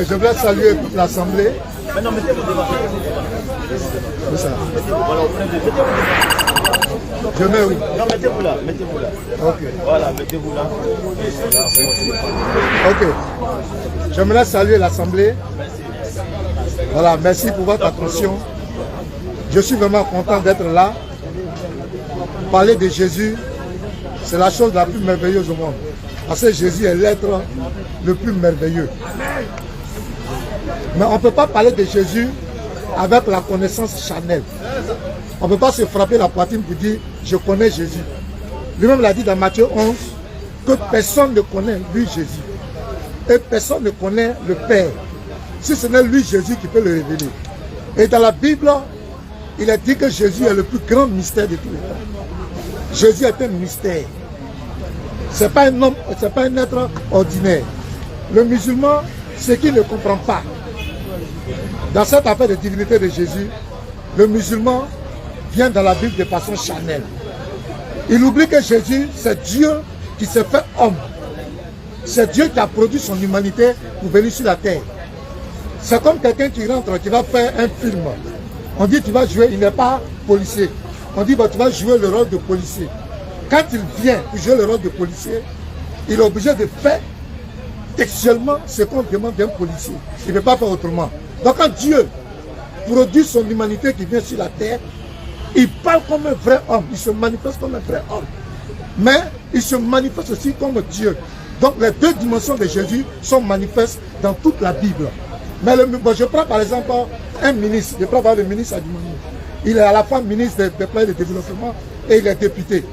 je voulais saluer toute l'Assemblée. Maintenant, mettez vos débats. C'est ça. Voilà, Je mets où? non, mettez-vous là, mettez-vous là. Ok. Voilà, mettez-vous là. Ok. J'aimerais saluer l'Assemblée. Voilà, merci pour votre attention. Je suis vraiment content d'être là. Parler de Jésus, c'est la chose la plus merveilleuse au monde. Parce que Jésus est l'être le plus merveilleux. Mais on ne peut pas parler de Jésus avec la connaissance charnelle. On ne peut pas se frapper la poitrine pour dire « je connais Jésus ». Lui-même l'a dit dans Matthieu 11 que personne ne connaît lui Jésus. Et personne ne connaît le Père. Si ce n'est lui Jésus qui peut le révéler. Et dans la Bible, il a dit que Jésus est le plus grand mystère de tous les temps. Jésus est un mystère. Ce n'est pas un homme, ce n'est pas un être ordinaire. Le musulman, ce qu'il ne comprend pas, dans cette affaire de divinité de Jésus, le musulman vient dans la Bible de façon charnelle. Il oublie que Jésus, c'est Dieu qui s'est fait homme. C'est Dieu qui a produit son humanité pour venir sur la terre. C'est comme quelqu'un qui rentre, qui va faire un film. On dit tu vas jouer, il n'est pas policier. On dit bah, tu vas jouer le rôle de policier. Quand il vient pour jouer le rôle de policier, il est obligé de faire textuellement ce qu'on demande d'un policier. Il ne peut pas faire autrement. Donc quand Dieu produit son humanité qui vient sur la terre, il parle comme un vrai homme, il se manifeste comme un vrai homme. Mais il se manifeste aussi comme Dieu. Donc les deux dimensions de Jésus sont manifestes dans toute la Bible. Mais je prends par exemple un ministre, je prends le ministre Adjumani. Il est à la fois ministre des plans de développement et il est député.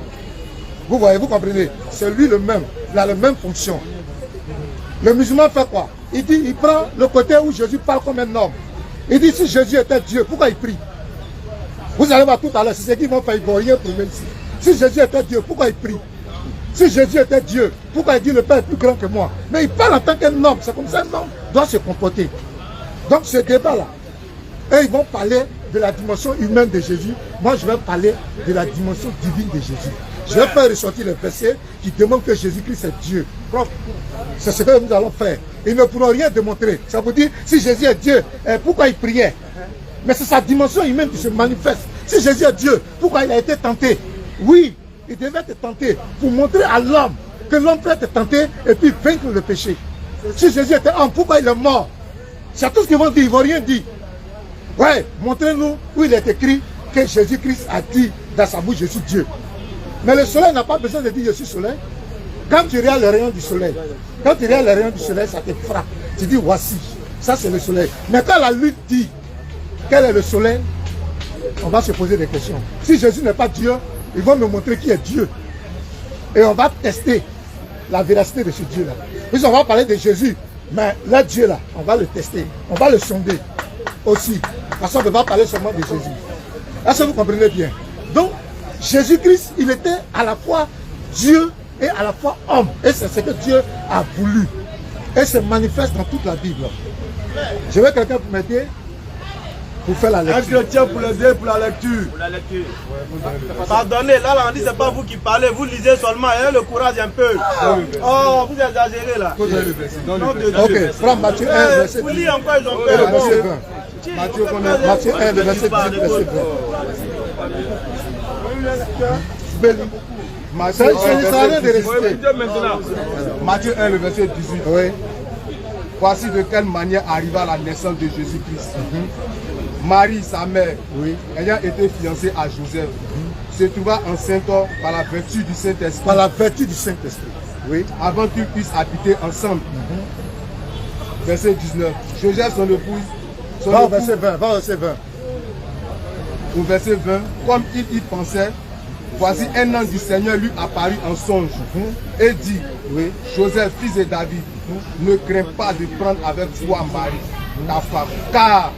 Vous voyez, vous comprenez? C'est lui le même, il a la même fonction. Le musulman fait quoi? Il dit, il prend le côté où Jésus parle comme un homme. Il dit, si Jésus était Dieu, pourquoi il prie? Vous allez voir tout à l'heure, c'est ce qu'ils vont faire, ils ne vont rien trouver ici. Si Jésus était Dieu, pourquoi il prie? Si Jésus était Dieu, pourquoi il dit le Père est plus grand que moi? Mais il parle en tant qu'un homme, c'est comme ça un homme doit se comporter. Donc ce débat-là, eux ils vont parler de la dimension humaine de Jésus. Moi je vais parler de la dimension divine de Jésus. Je vais faire ressortir les versets qui démontrent que Jésus-Christ est Dieu. C'est ce que nous allons faire. Ils ne pourront rien démontrer. Ça veut dire, si Jésus est Dieu, pourquoi il priait? Mais c'est sa dimension humaine qui se manifeste. Si Jésus est Dieu, pourquoi il a été tenté? Oui, il devait être tenté pour montrer à l'homme que l'homme peut être tenté et puis vaincre le péché. Si Jésus était homme, pourquoi il est mort? C'est tout ce qu'ils vont dire, ils ne vont rien dire. Ouais, montrez-nous où il est écrit que Jésus-Christ a dit dans sa bouche, je suis Dieu. Mais le soleil n'a pas besoin de dire je suis soleil. Quand tu regardes les rayons du soleil, quand tu regardes les rayons du soleil, ça te frappe. Tu dis voici, ça c'est le soleil. Mais quand la lutte dit quel est le soleil, on va se poser des questions. Si Jésus n'est pas Dieu, ils vont me montrer qui est Dieu. Et on va tester la véracité de ce Dieu-là. Puis on va parler de Jésus, mais là Dieu-là, on va le tester, on va le sonder aussi. Parce qu'on ne va pas parler seulement de Jésus. Est-ce que vous comprenez bien? Donc, Jésus-Christ, il était à la fois Dieu et à la fois homme. Et c'est ce que Dieu a voulu. Et se manifeste dans toute la Bible. Je veux quelqu'un pour m'aider pour faire la lecture. Un chrétien pour l'aider pour la lecture. Pour la lecture. Pardonnez, là on dit c'est pas vous qui parlez, vous lisez seulement, ayez le courage un peu. Oh, vous exagérez là. Ok, prends Matthieu 1, verset 10. Vous lisez encore, ils ont Et le peur. verset 20. Matthieu 1, le verset 10, verset 20. Ça n'a rien de réciter. Matthieu 1, le verset 18. Oui. Voici de quelle manière arriva la naissance de Jésus-Christ. Marie, sa mère, ayant été fiancée à Joseph, se trouva enceinte par la vertu du Saint-Esprit. Par la vertu du Saint-Esprit. Oui, avant qu'ils puissent habiter ensemble. Verset 19. Joseph, son épouse. Va au verset 20. Va au verset 20. Au verset 20, comme il y pensait, voici un ange du Seigneur lui apparut en songe et dit, oui, Joseph, fils de David, ne crains pas de prendre avec toi Marie, ta femme, car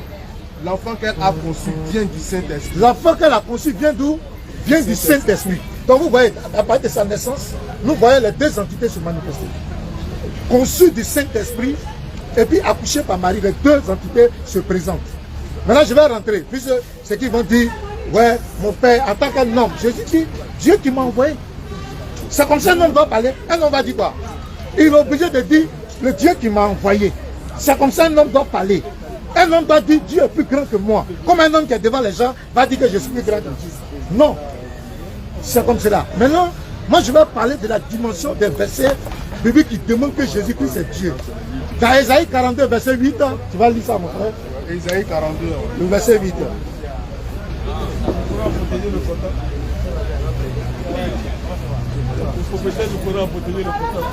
l'enfant qu'elle a conçu vient du Saint-Esprit. L'enfant qu'elle a conçu vient d'où? Vient du Saint-Esprit. Donc vous voyez, à partir de sa naissance, nous voyons les deux entités se manifester. Conçu du Saint-Esprit et puis accouché par Marie, les deux entités se présentent. Maintenant je vais rentrer, puisque ce qu'ils vont dire, ouais, mon père, en tant qu'un homme, Jésus dit, Dieu qui m'a envoyé. C'est comme ça qu'un homme va parler. Un homme va dire quoi? Il est obligé de dire, le Dieu qui m'a envoyé. C'est comme ça un homme doit parler. Un homme doit dire Dieu est plus grand que moi. Comme un homme qui est devant les gens va dire que je suis plus grand que Dieu. Non. C'est comme cela. Maintenant, moi je vais parler de la dimension des versets bibliques qui demandent que Jésus-Christ est Dieu. Dans Ésaïe 42, verset 8, tu vas lire ça mon frère. Ésaïe 42. Le verset 8. Il faut peut-être nous pourrons pour tenir le portable.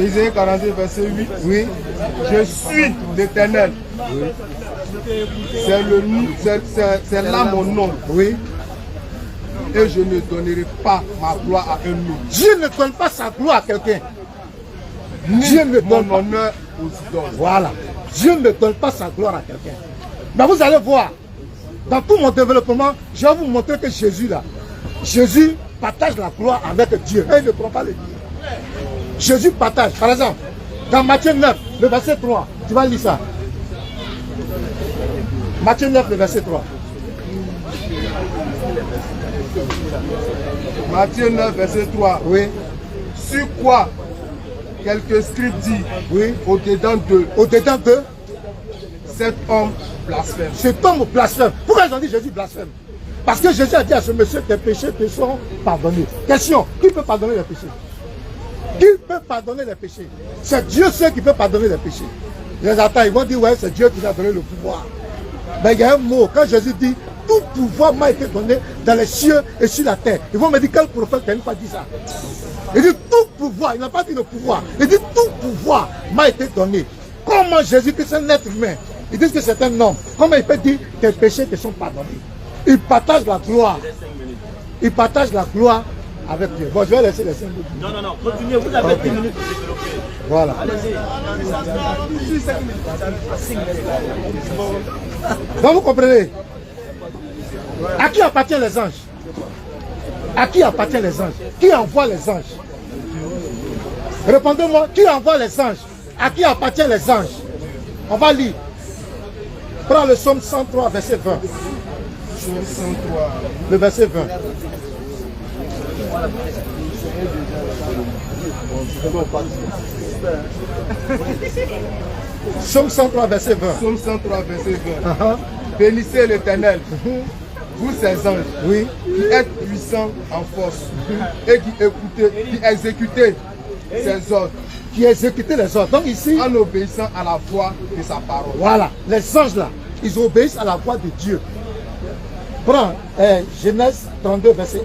Ésaïe 42, verset 8. Oui. Je suis l'Éternel. Oui. C'est là mon nom. Oui. Et je ne donnerai pas ma gloire à un autre. Dieu ne donne pas sa gloire à quelqu'un. Dieu ne donne mon honneur aux idoles. Voilà. Dieu ne donne pas sa gloire à quelqu'un. Mais vous allez voir, dans tout mon développement, je vais vous montrer que Jésus là, Jésus partage la gloire avec Dieu. Et il ne prend pas le Dieu. Jésus partage. Par exemple, dans Matthieu 9, le verset 3, tu vas lire ça. Matthieu 9, le verset 3. Matthieu 9, verset 3. Oui. Sur quoi quelques scribes disent, Oui. au-dedans d'eux, Au-dedans d'eux, cet homme blasphème. cet homme blasphème. Pourquoi ils ont dit Jésus blasphème? Parce que Jésus a dit à ce monsieur, tes péchés te sont pardonnés. Question, qui peut pardonner les péchés? Qui peut pardonner les péchés? C'est Dieu seul qui peut pardonner les péchés. Les attends, ils vont dire, ouais, c'est Dieu qui nous a donné le pouvoir. Mais il y a un mot, quand Jésus dit, tout pouvoir m'a été donné dans les cieux et sur la terre. Ils vont me dire, quel prophète n'a pas dit ça? Il dit, tout pouvoir, il n'a pas dit le pouvoir. Il dit, tout pouvoir m'a été donné. Comment Jésus-Christ est un être humain? Ils disent que c'est un homme. Comment il peut dire, tes péchés te sont pardonnés? Il partage la gloire. Il partage la gloire avec Dieu. Bon, je vais laisser les 5 minutes. Non, non, non, continuez, vous avez 10 minutes pour développer. Voilà. Allez-y. Donc vous comprenez? À qui appartiennent les anges? À qui appartiennent les anges? Qui envoie les anges? Répondez-moi, qui envoie les anges? À qui appartiennent les anges? On va lire. Prends le psaume 103, verset 20. Psaume 103. Le verset 20. Psaume 103, verset 20. Psaume 103, verset 20. Bénissez l'Éternel, vous ses anges, Oui. qui êtes puissants en force et qui exécutez ses ordres Qui exécutait les ordres. Donc ici, en obéissant à la voix de sa parole. voilà, les anges là, ils obéissent à la voix de Dieu. Prends Genèse 32, verset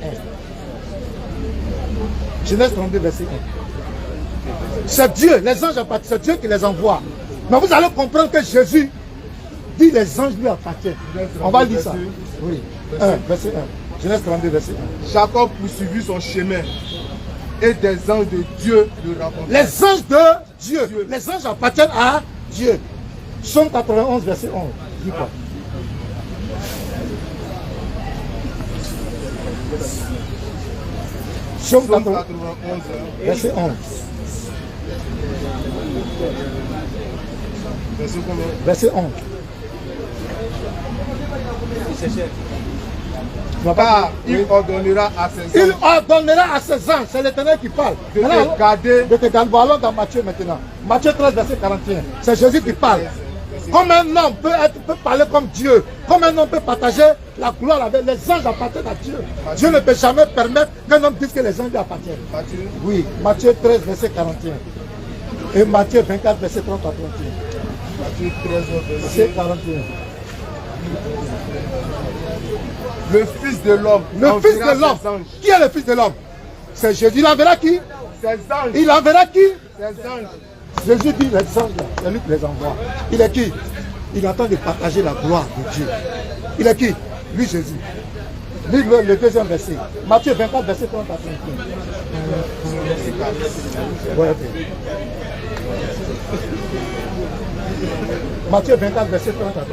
1. Genèse 32, verset 1. C'est Dieu, les anges appartiennent, c'est Dieu qui les envoie. Mais vous allez comprendre que Jésus dit les anges lui appartiennent. On va lire ça. Oui. Verset 1. Genèse 32, verset 1. Jacob poursuivit son chemin et des anges de Dieu le rencontrèrent. Les anges de Dieu. Les anges appartiennent à Dieu. Psaume 91, verset 11. Dis quoi? Psaume 91, 91, verset 11. verset combien? Verset 11. Car il ordonnera à ses Il anges ordonnera à ses anges, c'est l'Éternel qui parle. de Maintenant, te garder. de te garder. Allons dans Matthieu maintenant. Matthieu 13, verset 41. C'est Jésus qui parle. Comme un homme peut parler comme Dieu, comme un homme peut partager la gloire avec les anges appartiennent à Dieu. Dieu ne peut jamais permettre qu'un homme dise que les anges lui appartiennent. Matthieu. Oui, Matthieu 13, verset 41. Et Matthieu 24, verset 30 à 31. Matthieu 13, Verset verset 41. Le Fils de l'homme. Le Fils enverra de l'homme. ses anges. Qui est le Fils de l'homme? C'est Jésus. Il enverra qui? Ses anges. Il enverra qui? Ses anges. Jésus dit les anges là, c'est lui qui les envoie. Il est qui? Il est en train de partager la gloire de Dieu. Il est qui? Lui Jésus. Lis le deuxième verset. Matthieu 24, verset 30 à 31. Ouais, ok. Matthieu 24, verset 30 à 31.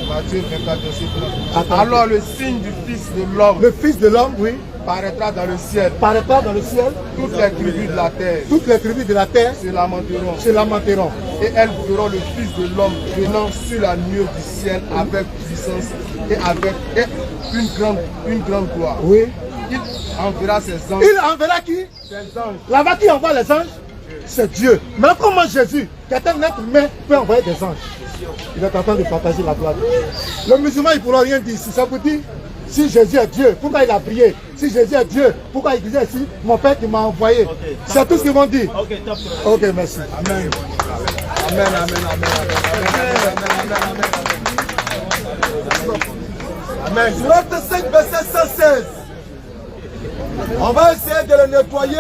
Matthieu 24, verset 30. Attends. Alors le signe du Fils de l'homme Le Fils de l'homme, oui, paraîtra dans le ciel. Paraîtra dans le ciel. Toutes les tribus de la terre Toutes les tribus de la terre se lamenteront. se lamenteront. Et elles verront le Fils de l'homme venant sur la nuée du ciel avec puissance et avec une grande gloire. Oui. Il enverra ses anges. Il enverra qui? Ses anges. Là-bas qui envoie les anges, c'est Dieu. Mais comment Jésus, qui est un être humain, peut envoyer des anges? Il est en train de partager la gloire de Dieu. Le musulman, il ne pourra rien dire. Si ça vous dit, si Jésus est Dieu, pourquoi il a prié? Si Jésus est Dieu, pourquoi il disait ici, mon Père qui m'a envoyé? C'est tout ce qu'ils vont dire. Ok, top. Ok, merci. Amen. Amen, amen, amen, amen. Amen. Surat 5, verset 116. On va essayer de le nettoyer.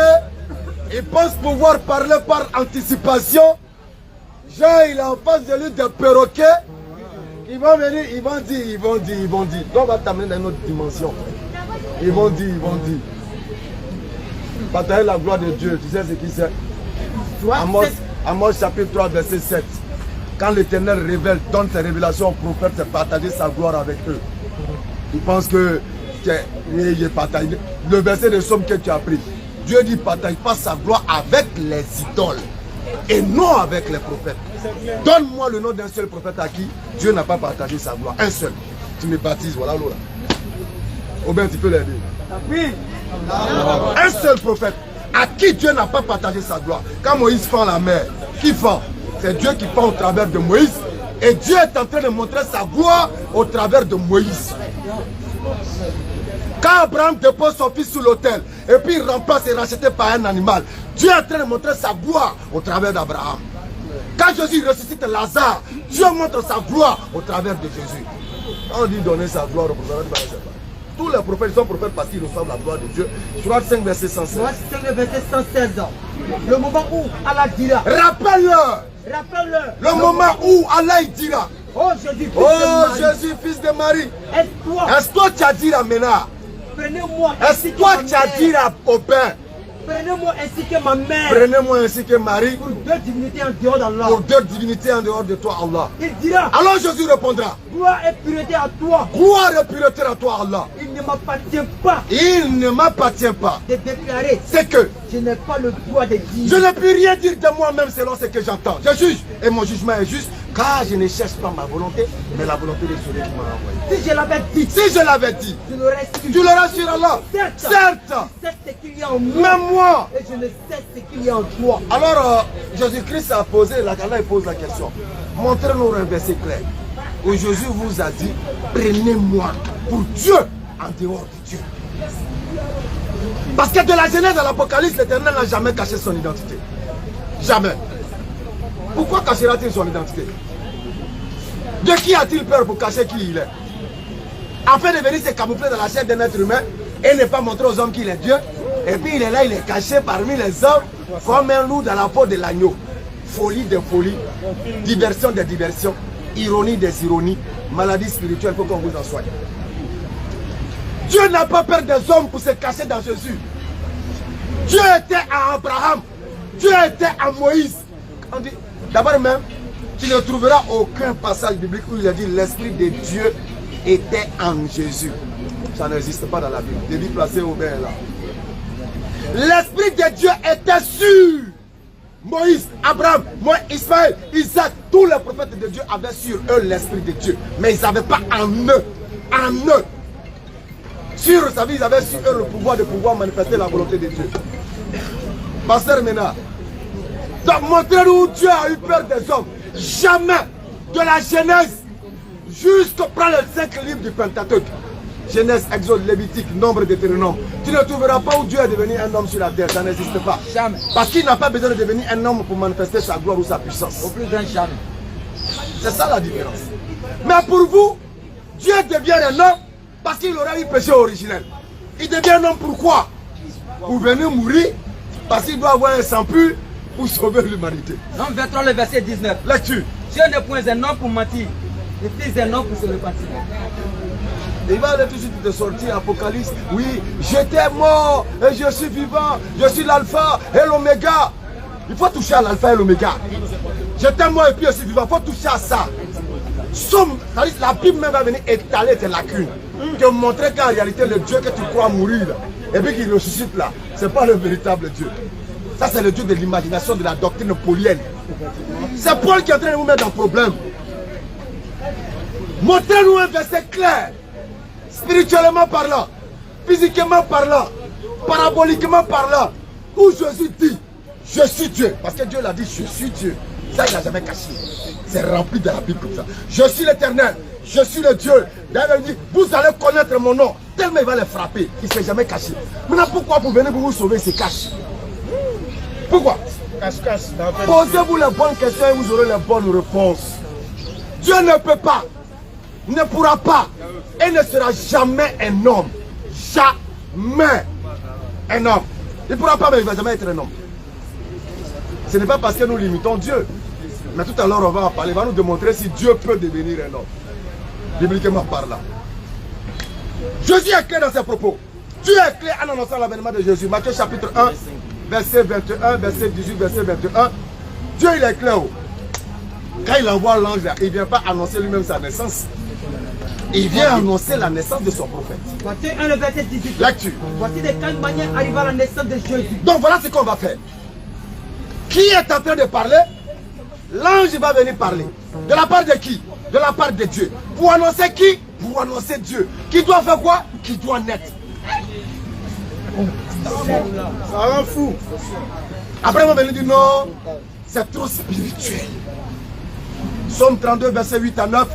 Il pense pouvoir parler par anticipation. Jean, il est en face de lui des perroquets. Ils vont venir, ils vont dire. Donc on va t'amener dans une autre dimension. Ils vont dire. Partager la gloire de Dieu, tu sais ce qu'il c'est? Amos chapitre 3, verset 7. Quand l'Éternel révèle, donne ses révélations aux prophètes, c'est partager sa gloire avec eux. Ils pensent que il est partagé. Le verset de Somme que tu as pris. Dieu dit partage pas sa gloire avec les idoles et non avec les prophètes. Donne-moi le nom d'un seul prophète à qui Dieu n'a pas partagé sa gloire. Un seul. Tu me baptises, voilà l'eau là. Ou bien tu peux l'aider. Oui. Un seul prophète à qui Dieu n'a pas partagé sa gloire. Quand Moïse fend la mer, qui fend? C'est Dieu qui fend au travers de Moïse. Et Dieu est en train de montrer sa gloire au travers de Moïse. Quand Abraham dépose son fils sous l'autel et puis il remplace et racheté par un animal, Dieu est en train de montrer sa gloire au travers d'Abraham. Quand Jésus ressuscite Lazare, Dieu montre sa gloire au travers de Jésus. Quand on dit donner sa gloire au prophète, tous les prophètes sont prophètes parce qu'ils reçoivent la gloire de Dieu. Surat 5, verset 116. Surat 5, verset 116. Le moment où Allah dira. Rappelle-le. Rappelle-le. Le moment où Allah dira. Oh Jésus, fils Oh de Marie. Jésus, fils de Marie. Est-ce Est-ce que tu as dit la Ménard? Prenez-moi Est-ce que tu as dit la Aubin? Prenez-moi ainsi que ma mère. Prenez-moi ainsi que Marie. Pour deux divinités en dehors d'Allah. Pour deux divinités en dehors de toi, Allah. Il dira. Alors Jésus répondra. Gloire et pureté à toi. Gloire et pureté à toi, Allah. Il ne m'appartient pas. Il ne m'appartient pas. De déclarer. C'est que Je n'ai pas le droit de dire. je ne peux rien dire de moi-même selon ce que j'entends. Je juge et mon jugement est juste car je ne cherche pas ma volonté, mais la volonté de celui qui m'a envoyé. Si je l'avais dit. Si je l'avais dit, Je l'aurais su. tu l'auras sur Allah. Certes. Certes. Je sais ce qu'il y a en moi. Même moi. Et je ne sais ce qu'il y a en toi. Alors, Jésus-Christ a posé, Allah pose la question. Montrez-nous un verset clair où Jésus vous a dit, prenez-moi pour Dieu en dehors de Dieu. Parce que de la Genèse à l'Apocalypse, l'Éternel n'a jamais caché son identité. Jamais. Pourquoi cachera-t-il son identité? De qui a-t-il peur pour cacher qui il est? Afin de venir se camoufler dans la chair d'un être humain et ne pas montrer aux hommes qu'il est Dieu. Et puis il est là, il est caché parmi les hommes comme un loup dans la peau de l'agneau. Folie de folie, diversion de diversion, ironie des ironies, maladie spirituelle, il faut qu'on vous en soigne. Dieu n'a pas peur des hommes pour se cacher dans Jésus. Dieu était à Abraham, Dieu était à Moïse. D'abord même, tu ne trouveras aucun passage biblique où il a dit l'Esprit de Dieu était en Jésus. Ça n'existe pas dans la Bible. Des Bibles placées au bain là. L'Esprit de Dieu était sur Moïse, Abraham, moi, Ismaël, Isaac. Tous les prophètes de Dieu avaient sur eux l'Esprit de Dieu. Mais ils n'avaient pas en eux. En eux. Sur sa vie, ils avaient sur eux le pouvoir de pouvoir manifester la volonté de Dieu. Pasteur Ménard. Donc montrez-nous où Dieu a eu peur des hommes. Jamais. De la Genèse jusqu'au prend les 5 livres du Pentateuque. Genèse, Exode, Lévitique, Nombre, Deutéronome. Tu ne trouveras pas où Dieu est devenu un homme sur la terre. Ça n'existe pas. Jamais. Parce qu'il n'a pas besoin de devenir un homme pour manifester sa gloire ou sa puissance. Au plus d'un jamais. C'est ça la différence. Mais pour vous, Dieu devient un homme parce qu'il aura eu péché originel. Il devient un homme pourquoi? Pour venir mourir parce qu'il doit avoir un sang pur pour sauver l'humanité. Non, 23, le verset 19. Lecture. Dieu n'est point un homme pour mentir. Le fils d'un homme pour se repentir. Il va aller tout de suite de sortir Apocalypse. Oui, j'étais mort et je suis vivant. Je suis l'alpha et l'oméga. Il faut toucher à l'alpha et l'oméga. J'étais mort et puis je suis vivant. Il faut toucher à ça. La Bible même va venir étaler tes lacunes. te montrer qu'en réalité, le Dieu que tu crois mourir, et puis qu'il ressuscite là, ce n'est pas le véritable Dieu. Ça, c'est le Dieu de l'imagination, de la doctrine paulienne. C'est Paul qui est en train de vous mettre dans le problème. Montrez-nous un verset clair, spirituellement parlant, physiquement parlant, paraboliquement parlant, où Jésus dit, je suis Dieu. Parce que Dieu l'a dit, je suis Dieu. Ça, il n'a jamais caché. C'est rempli de la Bible comme ça. Je suis l'Éternel, je suis le Dieu. D'ailleurs, il dit, vous allez connaître mon nom. Tellement il va les frapper. Il ne s'est jamais caché. Maintenant, pourquoi vous venez pour vous sauver, il se cache? Pourquoi? Posez-vous les bonnes questions et vous aurez les bonnes réponses. Dieu ne peut pas, ne pourra pas et ne sera jamais un homme. Jamais un homme. Il ne pourra pas, mais il ne va jamais être un homme. Ce n'est pas parce que nous limitons Dieu. Mais tout à l'heure, on va en parler. Il va nous démontrer si Dieu peut devenir un homme. Bibliquement parlant. Jésus est clair dans ses propos. Dieu est clair en annonçant l'avènement de Jésus. Matthieu chapitre 1, verset 21, verset 18, verset 21. Dieu, il est clair. Quand il envoie l'ange, il ne vient pas annoncer lui-même sa naissance. Il vient annoncer la naissance de son prophète. Matthieu 1, le verset 18. Lecture. Voici de quelle manière arriva la naissance de Jésus. Donc voilà ce qu'on va faire. Qui est en train de parler? L'ange va venir parler. De la part de qui? De la part de Dieu. Pour annoncer qui? Pour annoncer Dieu. Qui doit faire quoi? Qui doit naître. Ça rend fou. Après, on va venir dire non, c'est trop spirituel. Psaume 32, verset 8 à 9.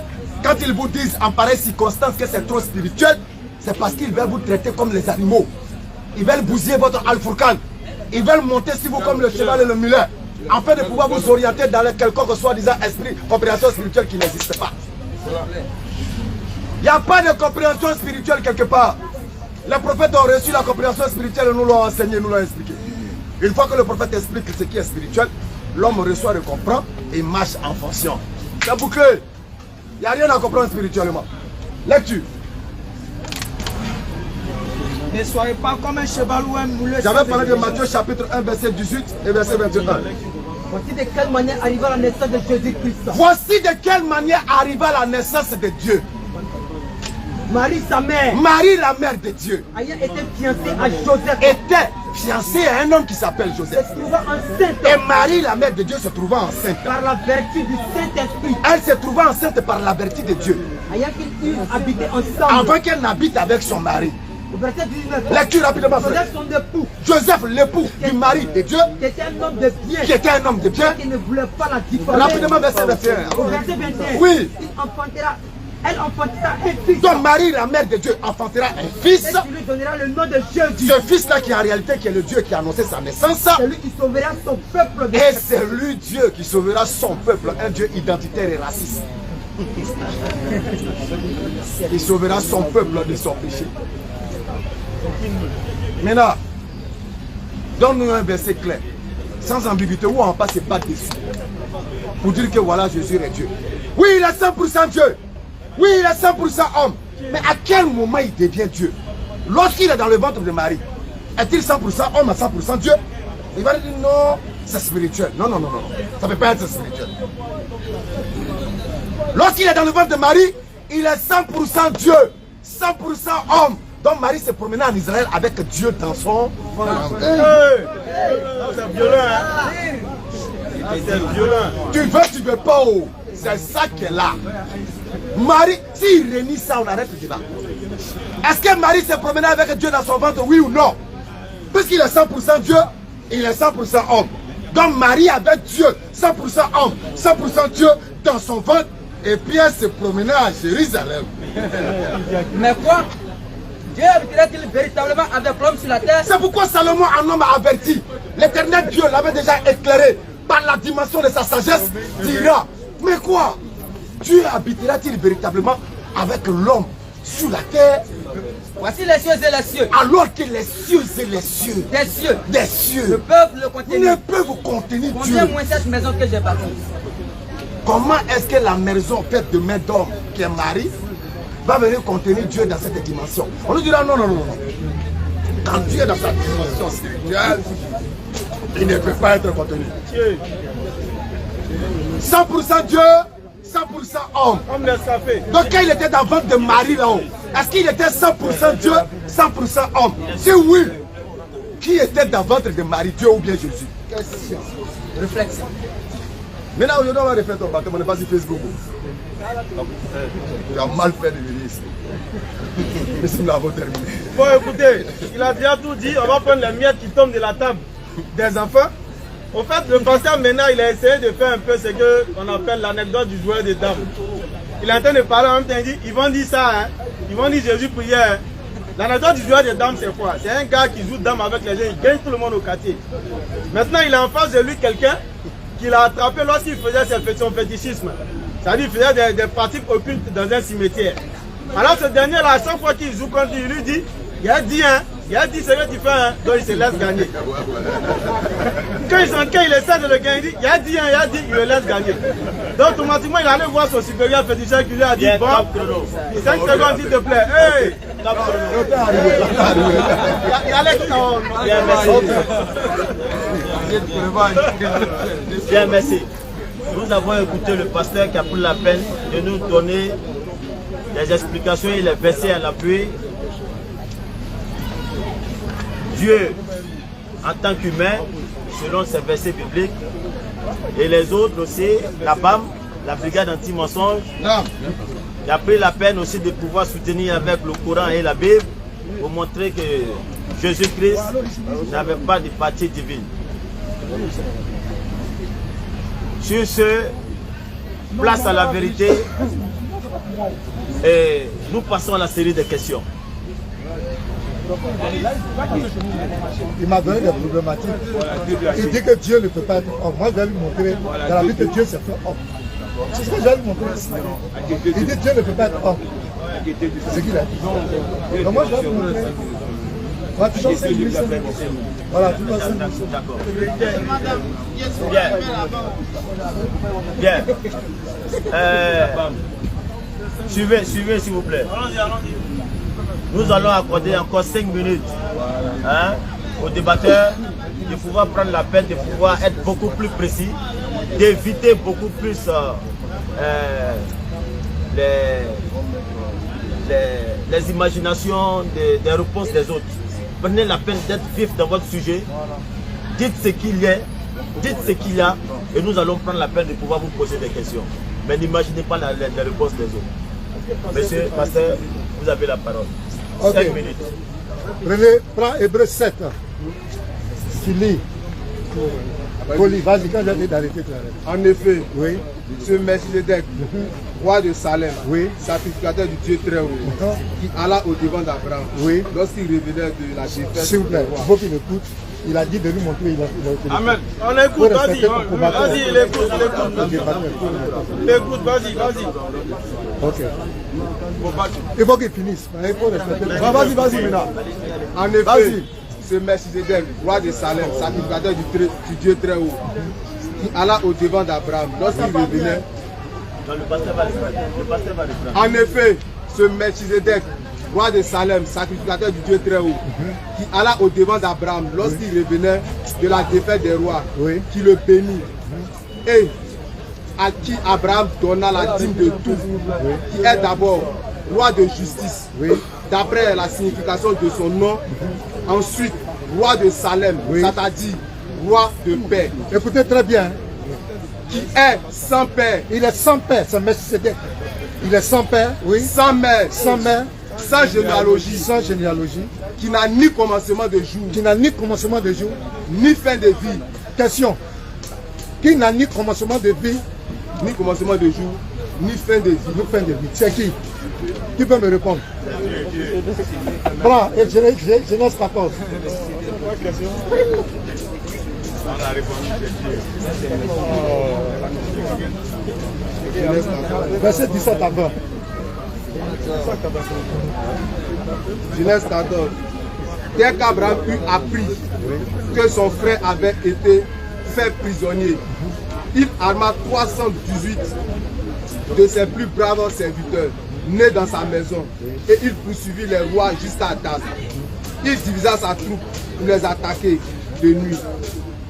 Quand ils vous disent en pareille circonstance que c'est trop spirituel, c'est parce qu'ils veulent vous traiter comme les animaux. Ils veulent bousiller votre al-Furqan. Ils veulent monter sur vous comme le cheval et le mulet, afin de pouvoir vous orienter dans le quelconque soi-disant esprit, compréhension spirituelle qui n'existe pas. Il n'y a pas de compréhension spirituelle quelque part. Les prophètes ont reçu la compréhension spirituelle et nous l'ont enseigné, nous l'ont expliqué. Une fois que le prophète explique ce qui est spirituel, l'homme reçoit et comprend et marche en fonction. C'est bouclé. Il n'y a rien à comprendre spirituellement. Lecture. Ne soyez pas comme un cheval ou un mulet. J'avais parlé de Matthieu chapitre 1, verset 18 et verset 21. Voici de quelle manière arriva la naissance de Jésus-Christ. Voici de quelle manière arriva la naissance de Dieu. Marie, sa mère, Marie, la mère de Dieu, ayant été fiancée à Joseph, était fiancée à un homme qui s'appelle Joseph. se trouva enceinte Et Marie, la mère de Dieu, se trouvant enceinte. par la vertu du Saint-Esprit. Elle se trouvait enceinte par la vertu de Dieu. Ayant qu'ils eurent habité ensemble. Avant qu'elle n'habite avec son mari. Au verset 19. Lecture rapidement, frère. Joseph, son époux, Joseph, l'époux du mari de Dieu, qui était un homme de bien, qui était un homme de bien. qui ne voulait pas la diffamer. Rapidement, verset 21. Au verset 21. Oui. Elle enfantera un fils. Donc Marie, la mère de Dieu, enfantera un fils. Et tu lui donneras le nom de Jésus. Ce fils-là qui en réalité qui est le Dieu qui a annoncé sa naissance. Celui qui sauvera son peuple de Et c'est lui Dieu qui sauvera son peuple, un Dieu identitaire et raciste. Il sauvera son peuple de son péché. Maintenant, donne-nous un verset clair, sans ambiguïté, où on passe et pas dessus. Pour dire que voilà, Jésus est Dieu. Oui, il est 100% Dieu. Oui, il est 100% homme. Mais à quel moment il devient Dieu? Lorsqu'il est dans le ventre de Marie, est-il 100% homme à 100% Dieu? Il va dire non, c'est spirituel. Non, non, non, non. Ça ne peut pas être spirituel. Lorsqu'il est dans le ventre de Marie, il est 100% Dieu, 100% homme. Donc Marie se promenait en Israël avec Dieu dans son ventre. C'est violent, hein? C'est violent. Tu veux, tu veux pas. Oh. C'est ça qu'elle est là. Marie, s'il réunit ça, on arrête le débat. Est-ce que Marie se promenait avec Dieu dans son ventre, oui ou non? Puisqu'il est 100% Dieu, il est 100% homme. Donc Marie avait Dieu, 100% homme, 100% Dieu dans son ventre. Et puis elle se promenait à Jérusalem. Mais quoi? Dieu habiterait-il véritablement avec l'homme sur la terre? C'est pourquoi Salomon, un homme averti, l'éternel Dieu l'avait déjà éclairé par la dimension de sa sagesse, dira, mais quoi? Dieu habitera-t-il véritablement avec l'homme sur la terre? Voici les cieux et les cieux. Alors que les cieux et les cieux, Des cieux ne peuvent le contenir. ne peuvent contenir Dieu. Combien moins cette maison que j'ai bâtie? Comment est-ce que la maison faite de main d'homme, qui est Marie, va venir contenir Dieu dans cette dimension? On nous dira non, non, non, non. Quand Dieu est dans sa dimension spirituelle, il ne peut pas être contenu. 100% Dieu, 100% homme. Donc quand il était dans le ventre de Marie là-haut, est-ce qu'il était 100% Dieu, 100% homme? Si oui, qui était dans le ventre de Marie, Dieu ou bien Jésus? Question. Réflexe. Maintenant, aujourd'hui, on va refaire ton baptême, on n'est pas sur Facebook. Tu as mal fait de venir ici. Mais si nous l'avons terminé. Bon, écoutez, il a déjà tout dit, on va prendre les miettes qui tombent de la table des enfants. Au fait, le pasteur maintenant, il a essayé de faire un peu ce qu'on appelle l'anecdote du joueur de dames. Il est en train de parler en même temps, il dit, ils vont dire ça, hein. Ils vont dire Jésus prière. Hein. L'anecdote du joueur de dames, c'est quoi? C'est un gars qui joue dame avec les gens, il gagne tout le monde au quartier. Maintenant, il a en face de lui quelqu'un qui l'a attrapé lorsqu'il faisait son fétichisme. C'est-à-dire qu'il faisait des pratiques occultes dans un cimetière. Alors ce dernier-là, à chaque fois qu'il joue contre lui, il lui dit, il a dit, hein, il a dit ce que tu fais, hein, donc il se laisse gagner. Quand il essaie de le gagner, il dit, il a dit, il le laisse gagner. Donc automatiquement, il allait voir son supérieur féticheur qui lui a dit, bon, 5 secondes s'il te plaît, hey! Il allait Bien, merci. Nous avons écouté le pasteur qui a pris la peine de nous donner des explications et les versets à l'appui. Dieu, en tant qu'humain, selon ces versets bibliques, et les autres aussi, la BAM, la brigade anti-mensonge, il a pris la peine aussi de pouvoir soutenir avec le Coran et la Bible pour montrer que Jésus-Christ n'avait pas de partie divine. Sur ce, place à la vérité et nous passons à la série de questions. Il m'a donné des problématiques. Il dit que Dieu ne peut pas être homme. Moi, je vais lui montrer dans la vie que Dieu s'est fait homme. C'est ce que je vais lui montrer. Il dit que Dieu ne peut pas être homme. C'est ce qu'il a dit. Donc moi, je vais lui montrer. Voilà, tu changes 5 minutes. Voilà, tu changes 5 minutes. D'accord. Bien. Suivez s'il vous plaît. Nous allons accorder encore 5 minutes hein, aux débatteurs de pouvoir prendre la peine de pouvoir être beaucoup plus précis, d'éviter beaucoup plus les imaginations des réponses des autres. Prenez la peine d'être vif dans votre sujet, dites ce qu'il y a, et nous allons prendre la peine de pouvoir vous poser des questions. Mais n'imaginez pas les réponses des autres. Monsieur Pasteur, vous avez la parole. Okay. 5 minutes. Prenez, prends Hébreu 7. Tu lis. Vas-y, quand j'ai dit d'arrêter, tu arrêtes. En effet, Oui. ce Melchisedec, roi de Salem, Oui. sacrificateur du Dieu très haut, qui alla au devant d'Abraham, Oui. lorsqu'il revenait de la défaite. S'il vous plaît, il faut qu'il écoute. Il a dit de lui montrer, il a été. Amen. On écoute, vas-y, il écoute, il écoute, vas-y. Ok. Il faut qu'il finisse. Il faut respecter. Vas-y maintenant. En effet, ce Melchisedec, roi de Salem, sacrificateur du Dieu très haut, qui alla au devant d'Abraham, lorsqu'il revenait. Non, le pasteur va reprendre. En effet, ce Melchisedec, roi de Salem, sacrificateur du Dieu très haut, qui alla au devant d'Abraham lorsqu'il revenait de la défaite des rois, qui le bénit, et à qui Abraham donna la dîme de tout, qui est d'abord roi de justice, d'après la signification de son nom, ensuite roi de Salem, c'est-à-dire roi de paix. Écoutez très bien. Qui est sans père. Il est sans père, c'est Melchisedec. Il est sans père, oui. Sans mère. Sans mère. Sans généalogie. Sans généalogie. Qui n'a ni commencement de jour. Qui n'a ni commencement de jour. Ni fin de vie. Question. Qui n'a ni commencement de vie. Ni commencement de jour. Ni fin de vie. Ni fin de vie. C'est qui? Qui peut me répondre? Prends, et Genèse 14. Verset 17 à 20. Genèse 14. Dès qu'Abraham eut appris que son frère avait été fait prisonnier, il arma 318 de ses plus braves serviteurs nés dans sa maison et il poursuivit les rois jusqu'à Das. Il divisa sa troupe pour les attaquer de nuit.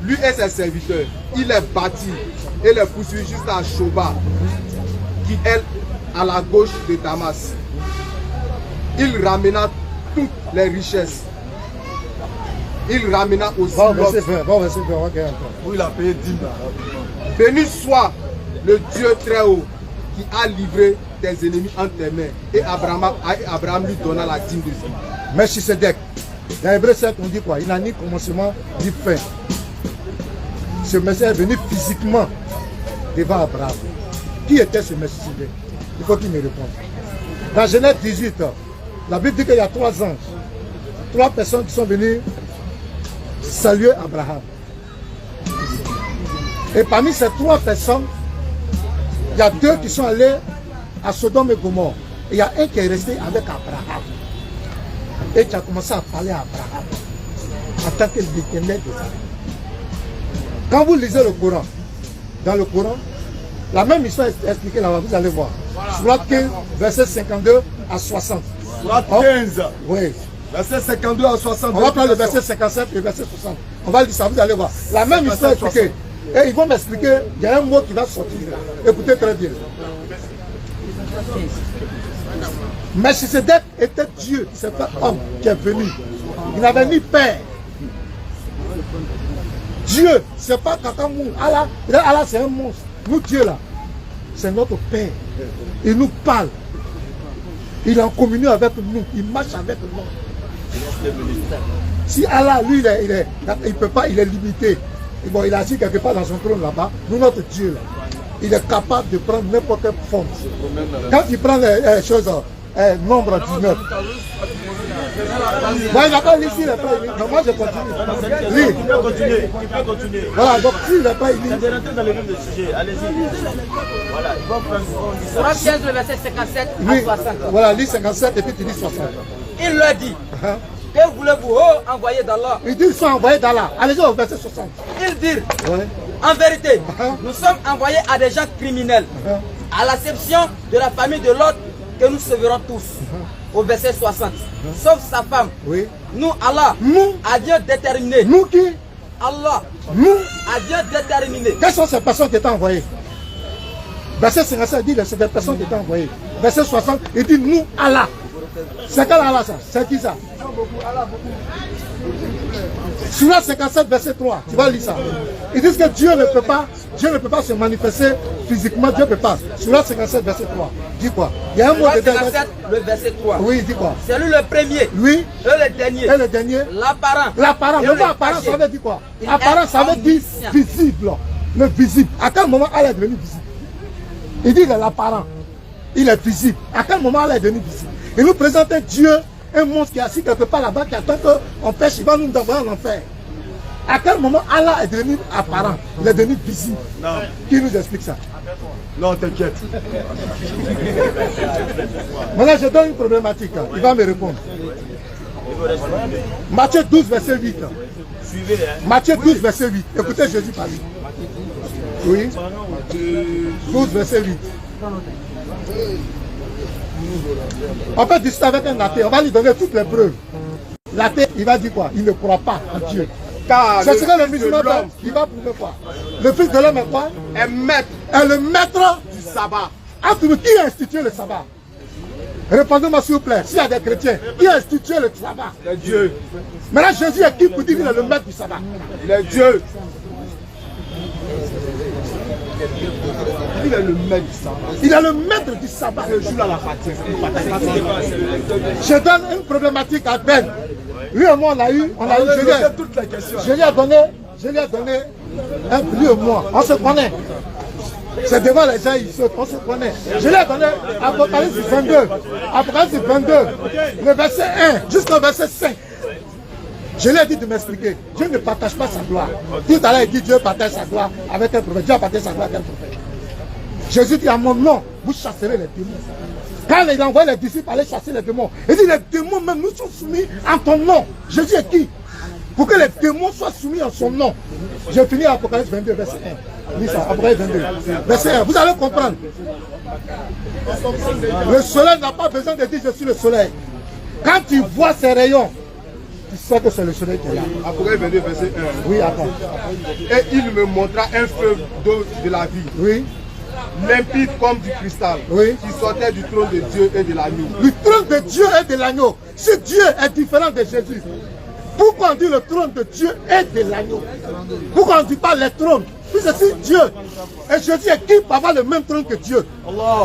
Lui et ses serviteurs, il les battit et les poursuivit jusqu'à Shoba. qui est à la gauche de Damas. Il ramena toutes les richesses. Il ramena aussi l'autre. Où il a payé 10 000. Béni soit le Dieu très haut qui a livré tes ennemis entre tes mains. Et Abraham lui donna la dîme de vie. Melchisedec. Dans Hébreu 7, on dit quoi? Il n'a ni commencement ni fin. Ce Messie est venu physiquement devant Abraham. Qui était ce Melchisedec? Il faut qu'il me réponde. Dans Genèse 18, la Bible dit qu'il y a 3 anges. 3 personnes qui sont venues saluer Abraham. Et parmi ces 3 personnes, il y a 2 qui sont allés à Sodome et Gomorrhe. Et il y a un qui est resté avec Abraham. Et qui a commencé à parler à Abraham en tant que l'Éternel des armées. Quand vous lisez le Coran, dans le Coran, la même histoire est expliquée là-bas, vous allez voir. Surat 15, verset 52 à 60. Surat 15. Oui. Verset 52 à 60. On va prendre le verset 57 et le verset 60. On va lire ça, vous allez voir. La même histoire est expliquée. Et ils vont m'expliquer, il y a un mot qui va sortir là. Écoutez très bien. Melchisedec était Dieu, c'est pas homme qui est venu. Il n'avait ni père. Dieu, c'est pas Kakamou. Allah, Allah c'est un monstre. Nous, Dieu là, c'est notre Père. Il nous parle. Il est en communion avec nous. Il marche avec nous. Si Allah, lui, il peut pas, il est limité. Et bon, il a assis quelque part dans son trône là-bas. Nous, notre Dieu là, il est capable de prendre n'importe quelle forme. Quand il prend les choses, nombre 19. Moi, il n'a pas lu ici, il n'a pas lu. Non, moi, je continue. Lis. Tu peux continuer. Voilà, donc s'il n'a pas lu. Vous allez rentrer dans le vif du sujet. Allez-y. Voilà, il va prendre. Surat 15, le verset 57 à 60. Voilà, lis 57 et puis tu dis 60. Il leur dit, que voulez-vous envoyer d'Allah? Il dit, ils sont envoyés d'Allah. Allez-y au verset 60. Ils dirent, Ouais. en vérité, nous sommes envoyés à des gens criminels, à l'exception de la famille de l'autre que nous sauverons tous. Au verset 60. Sauf sa femme. Oui. Nous, Allah, Nous. a Dieu déterminé. Nous qui? Allah, Nous. a Dieu déterminé. Quelles sont ces personnes qui étaient envoyées? Verset 57 dit, c'est des personnes qui étaient envoyées. Verset 60, il dit, nous, Allah. C'est quel Allah ça? C'est qui ça? Surat 57, verset 3, tu vas lire ça. Ils disent que Dieu ne peut pas se manifester physiquement, Dieu ne peut pas. Surat 57, verset 3, dis quoi? Il y a un mot Surat de 57, le verset 3. Oui, dis quoi? C'est lui le premier. Lui Et le dernier. et le dernier. L'apparent. L'apparent. Et Le le mot apparent, caché. ça veut dire quoi? Il Apparent, est ça veut dire omniscient. visible. Le visible. À quel moment Allah est devenu visible? Il dit que l'apparent, il est visible. À quel moment Allah est devenu visible? Il nous présente un Dieu, un monstre qui est assis quelque part là-bas, qui attend qu'on pêche, il va nous envoyer en enfer. À quel moment Allah est devenu apparent? Il est devenu visible. Non. Qui nous explique ça? Non, t'inquiète. Maintenant, je donne une problématique. Il va me répondre. Matthieu 12, verset 8. Suivez, hein. Matthieu 12, verset 8. Écoutez Jésus parler. Oui. 12, verset 8. On peut discuter avec un athée. On va lui donner toutes les preuves. L'athée, il va dire quoi? Il ne croit pas en Dieu. Car Ce serait le Fils de musulman, l'homme il va prouver quoi? Le Fils de l'homme est quoi? est maître Est le maître du sabbat. entre nous. Qui a institué le sabbat? Répondez-moi s'il vous plaît. S'il y a des chrétiens, qui a institué le sabbat? C'est Dieu. Maintenant, Jésus est qui pour dire qu'il est le maître du sabbat? Il est Dieu. Il est le maître du sabbat. Il est le maître du sabbat. Le jour à la fatigue. Je donne une problématique à Ben. Lui et moi, on a eu, Toutes les questions. je lui ai donné un lui et moi. On se connaît. C'est devant les gens ici, on se connaît. Je lui ai donné Apocalypse 22. Apocalypse 22, le verset 1 jusqu'au verset 5. Je lui ai dit de m'expliquer. Dieu ne partage pas sa gloire. Tout à l'heure, il dit Dieu partage sa gloire avec un prophète. Dieu a partagé sa gloire avec un prophète. Jésus dit à mon nom, vous chasserez les démons. Quand il a envoyé les disciples aller chasser les démons, il dit les démons même nous sont soumis en ton nom. Jésus est qui? Pour que les démons soient soumis en son nom. J'ai fini Apocalypse 22, verset 1. Lis ça, Apocalypse 22, verset 1. Vous allez comprendre. Le soleil n'a pas besoin de dire je suis le soleil. Quand tu vois ses rayons, tu sais que c'est le soleil qui est là. Apocalypse 22, verset 1. Oui, attends. Et il me montra un fleuve d'eau de la vie. Oui. limpide comme du cristal, qui sortait du trône de Dieu et de l'agneau. Le trône de Dieu et de l'agneau. Si Dieu est différent de Jésus, pourquoi on dit le trône de Dieu et de l'agneau? Pourquoi on ne dit pas les trônes? Puis c'est Dieu. Et Jésus est qui pour avoir le même trône que Dieu?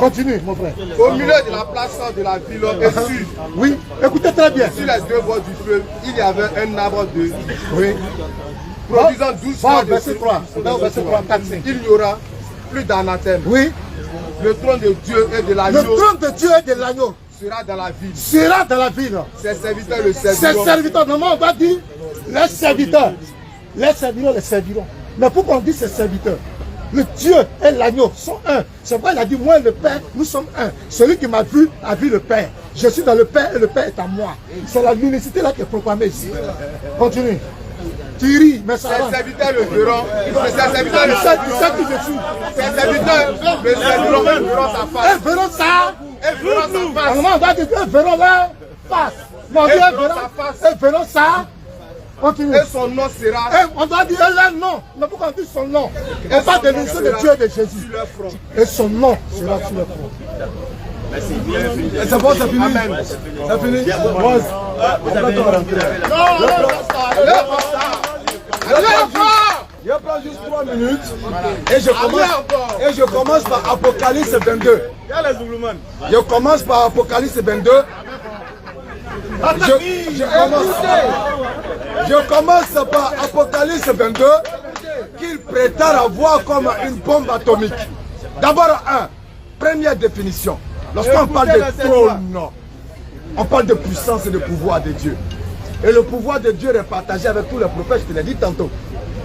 Continue, mon frère. Au milieu de la place de la ville et sur, oui, écoutez très bien. Sur les deux bords du fleuve, il y avait un arbre de produisant 12 mois de verset 3. Verset 3, 4, 5. Il n'y aura plus d'anathème. Oui. Le trône de Dieu et de l'agneau. Le trône de Dieu et de l'agneau sera dans la ville. Sera dans la ville. Ses serviteurs le serviront. Ses serviteurs, normalement on va dire les serviteurs. Les serviront, les serviront. Mais pourquoi on dit ses serviteurs? Le Dieu et l'agneau sont un. C'est vrai, il a dit, moi et le Père, nous sommes un. Celui qui m'a vu a vu le Père. Je suis dans le Père et le Père est à moi. C'est la l'unicité là qui est proclamée ici. Continue. Tu ris, mais ça va. Ses serviteurs le verront. Ses serviteurs le sais qui je suis. Ses serviteurs le serviront et verront sa face. Ils verront ça. Ils verront sa face. Normalement, on va dire, ils verront leur face. Mais on dit, ils verront ça. Continue. Et son nom sera. On doit dire leur nom. Mais pourquoi on dit son nom? On parle de l'unité de Dieu et de Jésus. Et son nom sera sur le front. Merci. C'est bon, c'est fini. Amen. C'est fini. Je prends juste 3 minutes et je commence par Apocalypse 22. Je commence par Apocalypse 22. Je commence par Apocalypse 22 qu'il prétend avoir comme une bombe atomique. D'abord, première définition. Lorsqu'on parle de trône, on parle de puissance et de pouvoir de Dieu. Et le pouvoir de Dieu est partagé avec tous les prophètes, je te l'ai dit tantôt.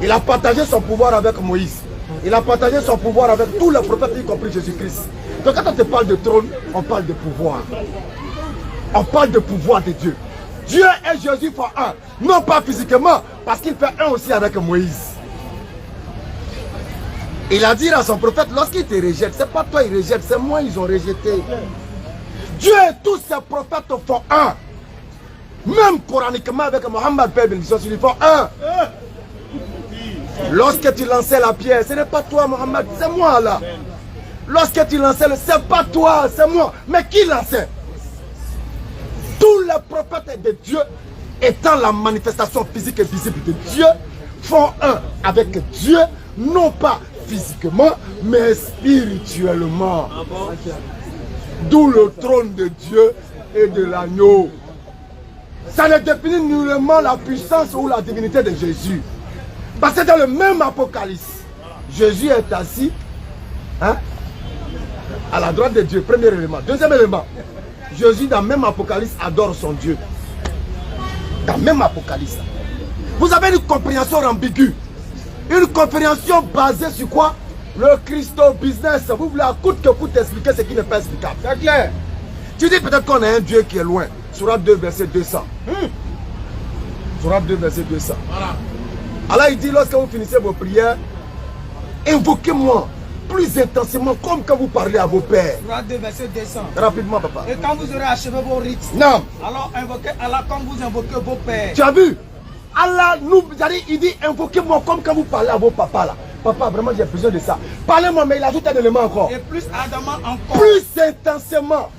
Il a partagé son pouvoir avec Moïse. Il a partagé son pouvoir avec tous les prophètes, y compris Jésus-Christ. Donc quand on te parle de trône, on parle de pouvoir. On parle de pouvoir de Dieu. Dieu et Jésus font un. Non pas physiquement, parce qu'il fait un aussi avec Moïse. Il a dit à son prophète, lorsqu'il te rejette, c'est pas toi il rejette, c'est moi ils ont rejeté. Dieu et tous ses prophètes font un. Même coraniquement avec Mohammed Père bénédiction, ils font un. Lorsque tu lançais la pierre, ce n'est pas toi Mohammed, c'est moi là. Lorsque tu lançais le, c'est pas toi, c'est moi. Mais qui lançait? Tous les prophètes de Dieu, étant la manifestation physique et visible de Dieu, font un avec Dieu, non pas physiquement, mais spirituellement. D'où le trône de Dieu et de l'agneau. Ça ne définit nullement la puissance ou la divinité de Jésus. Parce que dans le même Apocalypse, Jésus est assis à la droite de Dieu, premier élément. Deuxième élément, Jésus dans le même Apocalypse adore son Dieu. Dans le même Apocalypse. Vous avez une compréhension ambiguë. Une compréhension basée sur quoi? Le Christo-business. Vous voulez à coûte que coûte expliquer ce qui n'est pas explicable. C'est clair. Tu dis peut-être qu'on a un Dieu qui est loin. Surat 2, verset 200. Surat 2, verset 200. Voilà. Allah il dit, lorsque vous finissez vos prières, invoquez-moi plus intensément comme quand vous parlez à vos pères. Surat 2, verset 200. Rapidement, papa. Et quand vous aurez achevé vos rites, non. Alors invoquez Allah comme vous invoquez vos pères. Tu as vu? Allah nous il dit, invoquez-moi comme quand vous parlez à vos papas là. Papa, vraiment j'ai besoin de ça. Parlez-moi, mais il ajoute un élément encore. Et plus ardemment encore. Plus intensément.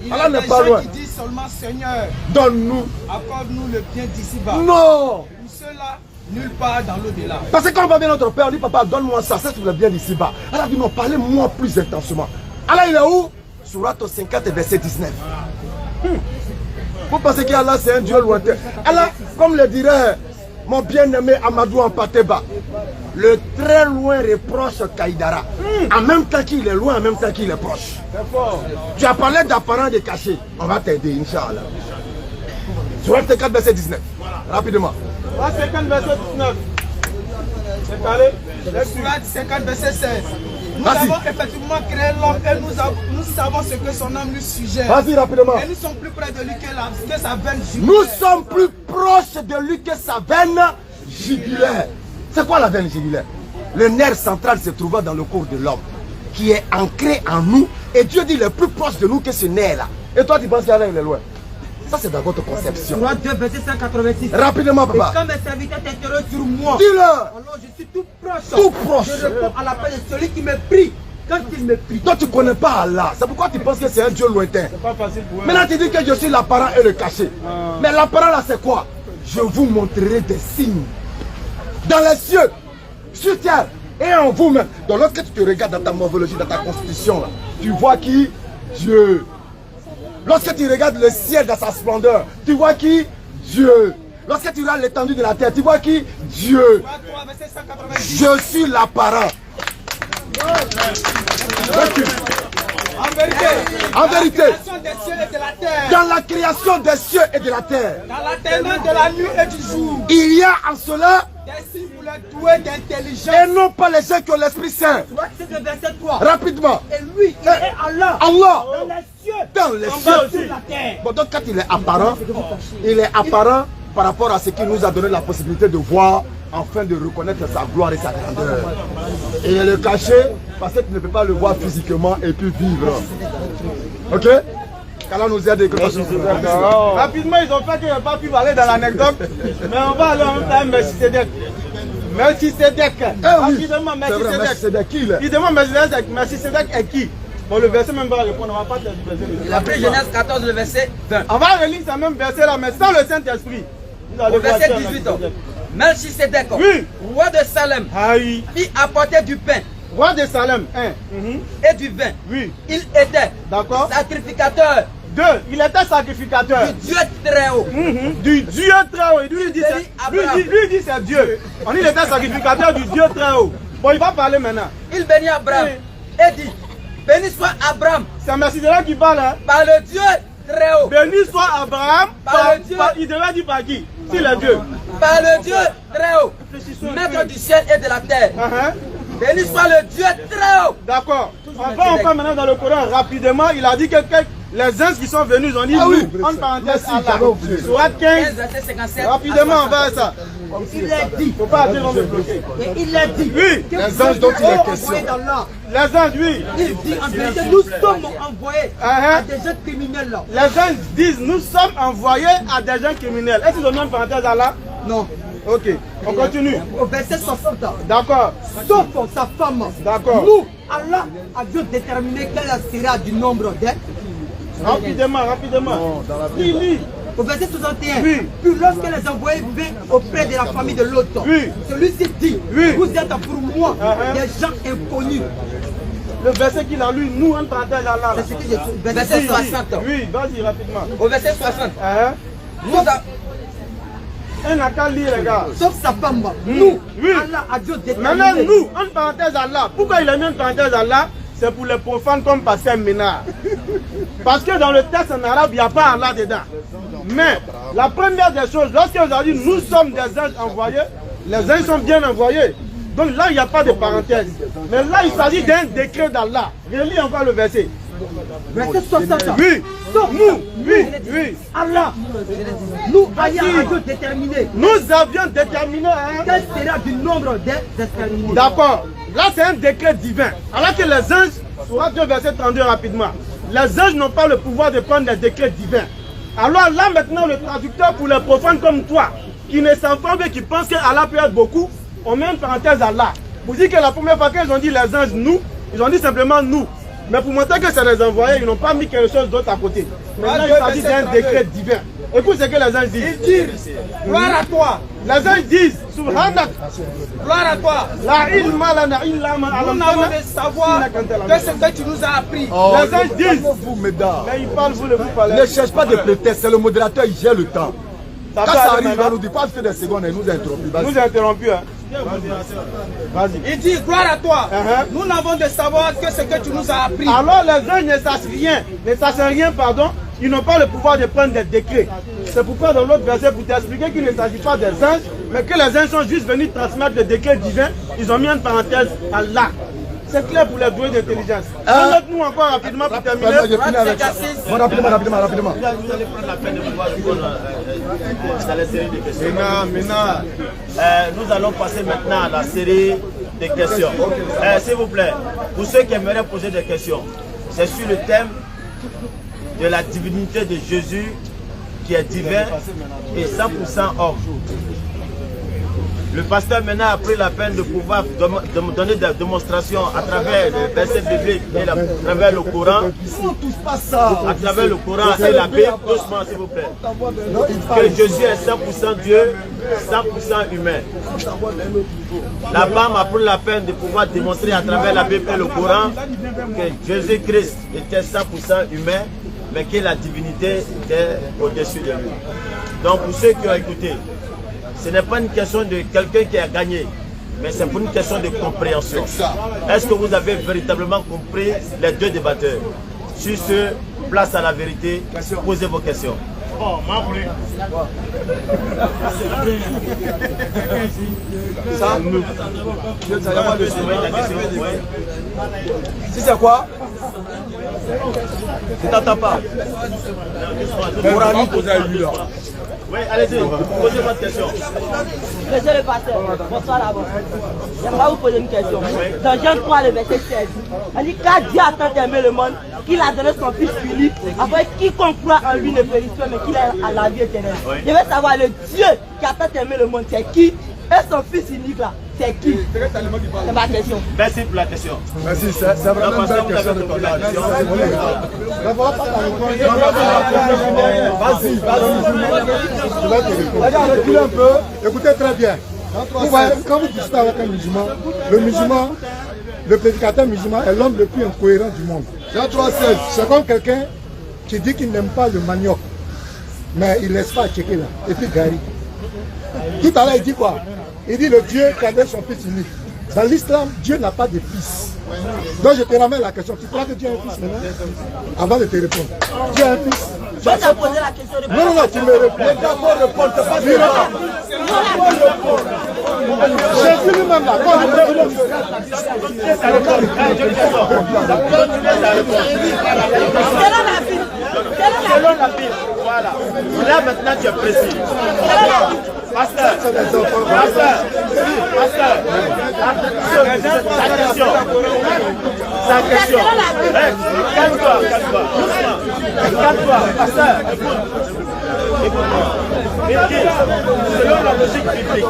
Il y a des gens qui disent seulement Seigneur, donne-nous, accorde-nous le bien d'ici-bas. Non. Pour cela, nulle part dans l'au-delà. Parce que quand on va bien notre Père, on dit papa, donne-moi ça, c'est le bien d'ici-bas. Allah dit non, parlez-moi plus intensément. Allah il est où? Surat 50 verset 19. Vous pensez qu'Allah c'est un Dieu lointain? Allah, comme le dirait mon bien-aimé Amadou Ampateba, le très loin reproche Kaïdara. En même temps qu'il est loin, en même temps qu'il est proche. Tu as parlé d'apparent et de caché. On va t'aider, Inch'Allah. Surat 50 verset 19. Rapidement. Surat 50 verset 19. C'est parlé. Surat 50 verset 16. Nous avons effectivement créé l'homme et nous savons ce que son âme lui suggère. Vas-y rapidement. Et nous sommes plus près de lui que sa veine jugulaire. Nous sommes plus proches de lui que sa veine jugulaire. C'est quoi la veine jugulaire? Le nerf central se trouvant dans le corps de l'homme, qui est ancré en nous. Et Dieu dit, il est plus proche de nous que ce nerf-là. Et toi, tu penses qu'Allah il est loin? Ça, c'est dans votre conception. Surat 2, verset 186. Rapidement, papa. Et quand mes serviteurs t'interrogent sur moi, dis-le. alors je suis tout proche. Tout proche. Je réponds à l'appel de celui qui me prie Quand il me prie. Toi, tu ne connais pas Allah. C'est pourquoi tu penses que c'est un Dieu lointain. C'est pas facile pour eux. Maintenant, tu dis que je suis l'apparent et le caché. Mais l'apparent, là, c'est quoi? Je vous montrerai des signes. Dans les cieux, sur terre et en vous-même. Donc, lorsque tu te regardes dans ta morphologie, dans ta constitution, là, tu vois qui? Dieu. Lorsque tu regardes le ciel dans sa splendeur, tu vois qui? Dieu. Lorsque tu regardes l'étendue de la terre, tu vois qui? Dieu. Je suis l'apparent. En vérité, dans la création des cieux et de la terre, dans l'atteindement de la nuit et du jour, il y a en cela des signes pour les doués d'intelligence. et non pas les gens qui ont l'Esprit Saint. C'est le verset 3. Rapidement. Et lui, il est Allah. Allah. Dans les cieux. Dans les cieux. Sur la terre. Bon, donc quand il est apparent par rapport à ce qu'il nous a donné la possibilité de voir, afin de reconnaître sa gloire et sa grandeur. Et le cacher parce que tu ne peux pas le voir physiquement et puis vivre. Ok? qu'Allah nous aide et que Rapidement, ils ont fait qu'il n'a pas pu parler dans l'anecdote. Mais on va aller en faire Melchisedec. Melchisedec. Rapidement, Melchisedec. Il demande Melchisedec est qui? Bon, le verset même va répondre, on va pas te verser. Il a pris Genèse 14, le verset 20. On va relire ce même verset là, mais sans le Saint-Esprit. Au verset 18. Melchisedec, oui, roi de Salem, fit apporter du pain. Roi de Salem, et du vin. Oui. Il était sacrificateur. Il était sacrificateur. Du Dieu très haut. Du Dieu très haut. Lui dit c'est Dieu. On dit qu'il était sacrificateur du Dieu très haut. Bon, il va parler maintenant. Il bénit Abraham et dit, béni soit Abraham. C'est Melchisedec qui parle, hein? Par le Dieu très haut. Béni soit Abraham. Par le Dieu. Il devait dire par qui? Si le Dieu. Par le Dieu très haut. Maître du ciel et de la terre. Béni soit le Dieu très haut. D'accord. On va encore maintenant dans le Coran rapidement. Il a dit que les anges qui sont venus, ils ont dit nous, en parenthèse, Allah. Surat 15, verset 57. rapidement, on va à ça. Il est dit. Faut pas dire on me bloquer. Et il est dit. Oui. Les anges dont il est question. Les anges, oui. Il dit en vérité, nous sommes envoyés à des gens criminels là. Les anges disent nous sommes envoyés à des gens criminels. Est-ce qu'ils ont mis une parenthèse Allah? Non. Ok, on continue. Au verset 60. D'accord. Sauf sa femme. D'accord. Nous, Allah a dû déterminer quel sera du nombre d'elles. Rapidement, rapidement. Lis. Au verset 61. Oui. Puis lorsque les envoyés vinrent auprès de la famille de l'autre, oui, celui-ci dit, oui, vous êtes pour moi des gens inconnus. Le verset qu'il a lu, nous, en parenthèse Allah. C'est ce que j'ai dit. Verset 60. Oui, vas-y rapidement. Au verset 60. Un n'a qu'à lire, les gars. Sauf sa femme. Nous, oui, Allah a dû déterminer. maintenant, nous, en parenthèse Allah. Pourquoi il a mis une parenthèse Allah? C'est pour les profanes comme Pasteur Ménard. Parce que dans le texte en arabe, il n'y a pas Allah dedans. Mais la première des choses, lorsque vous avez dit nous sommes des anges envoyés, les anges sont bien envoyés. Donc là, il n'y a pas de parenthèse. Mais là, il s'agit d'un décret d'Allah. Relis encore le verset. Verset 60. Oui. Sauf nous, oui. Allah, nous avions déterminé. Nous avions déterminé quel sera du nombre des exterminés. D'accord. Là, c'est un décret divin. Alors que les anges, sur 2 verset 32 rapidement, les anges n'ont pas le pouvoir de prendre des décrets divins. Alors là, maintenant, le traducteur pour les profanes comme toi, qui ne savent pas et qui pensent qu'Allah peut être beaucoup, on met une parenthèse Allah. Pour dire que la première fois qu'ils ont dit les anges, nous, ils ont dit simplement nous. Mais pour montrer que c'est les envoyés, ils n'ont pas mis quelque chose d'autre à côté. Maintenant, il s'agit d'un décret divin. Écoute ce que les anges disent. Ils disent, gloire à toi. Les anges disent, subhanak, gloire à toi. La ilma lana illa man alamtana. Nous n'avons de savoir que ce que tu nous as appris. Les anges disent, mais ils parlent, vous parlez. Ne cherche pas de prétexte, c'est le modérateur, il gère le temps. Quand ça arrive, il va nous dire pas fait des secondes et nous a interrompu. Nous a interrompu, hein. Vas-y. Il dit gloire à toi. Nous n'avons de savoir que ce que tu nous as appris. Alors les anges ne sachent rien, pardon. Ils n'ont pas le pouvoir de prendre des décrets. C'est pourquoi dans l'autre verset, pour t'expliquer qu'il ne s'agit pas des anges, mais que les anges sont juste venus transmettre le décret divin, ils ont mis une parenthèse Allah. C'est clair pour les doués d'intelligence. Nous encore rapidement pour terminer. Rapidement. Vous allez prendre la peine de pouvoir répondre dans la série de questions. Nous allons passer maintenant à la série de questions. S'il vous plaît, pour ceux qui aimeraient poser des questions, c'est sur le thème de la divinité de Jésus qui est divin et 100% homme. Le pasteur maintenant a pris la peine de pouvoir donner des démonstrations à travers les versets bibliques et à travers le Coran. À travers le Coran et la Bible, doucement s'il vous plaît. Que Jésus est 100% Dieu, 100% humain. La femme a pris la peine de pouvoir démontrer à travers la Bible et le Coran que Jésus-Christ était 100% humain, mais que la divinité était au-dessus de lui. Donc pour ceux qui ont écouté, ce n'est pas une question de quelqu'un qui a gagné, mais c'est pour une question de compréhension. Est-ce que vous avez véritablement compris les deux débatteurs? Sur ce, place à la vérité, posez vos questions. Ça, si c'est quoi? Je t'entends pas. Oui, allez-y, posez votre question. Monsieur le pasteur, bonsoir d'abord. J'aimerais vous poser une question. Dans Jean 3, le verset 16, on dit car Dieu a tant aimé le monde qu'il a donné son Fils unique, afin que quiconque croit en lui ne périsse pas, mais qu'il ait à la vie éternelle. Je veux savoir, le Dieu qui a tant aimé le monde, c'est qui? Et son Fils unique là, c'est qui? C'est ma question. Merci pour la question. Merci, c'est vraiment une belle question de condamnation. Vas-y, je vais te répondre. Reculez un peu, écoutez très bien. Vous voyez, quand vous discutez avec un musulman, le prédicateur musulman est l'homme le plus incohérent du monde. C'est comme quelqu'un qui dit qu'il n'aime pas le manioc, mais il ne laisse pas checker là, et puis Gary. Tout à l'heure, il dit quoi? Il dit le Dieu qui a donné son Fils unique. Dans l'islam, Dieu n'a pas de fils. Donc je te ramène la question. Tu crois que Dieu a un fils maintenant? Avant de te répondre. Dieu a un fils. Je t'ai posé la question de Non, tu me réponds. D'abord répondre, c'est pas Jésus lui-même là. Selon la Bible, voilà. Là maintenant tu es précis. Pasteur, sa question. Calme-toi, pasteur, écoute-moi. Selon la logique biblique,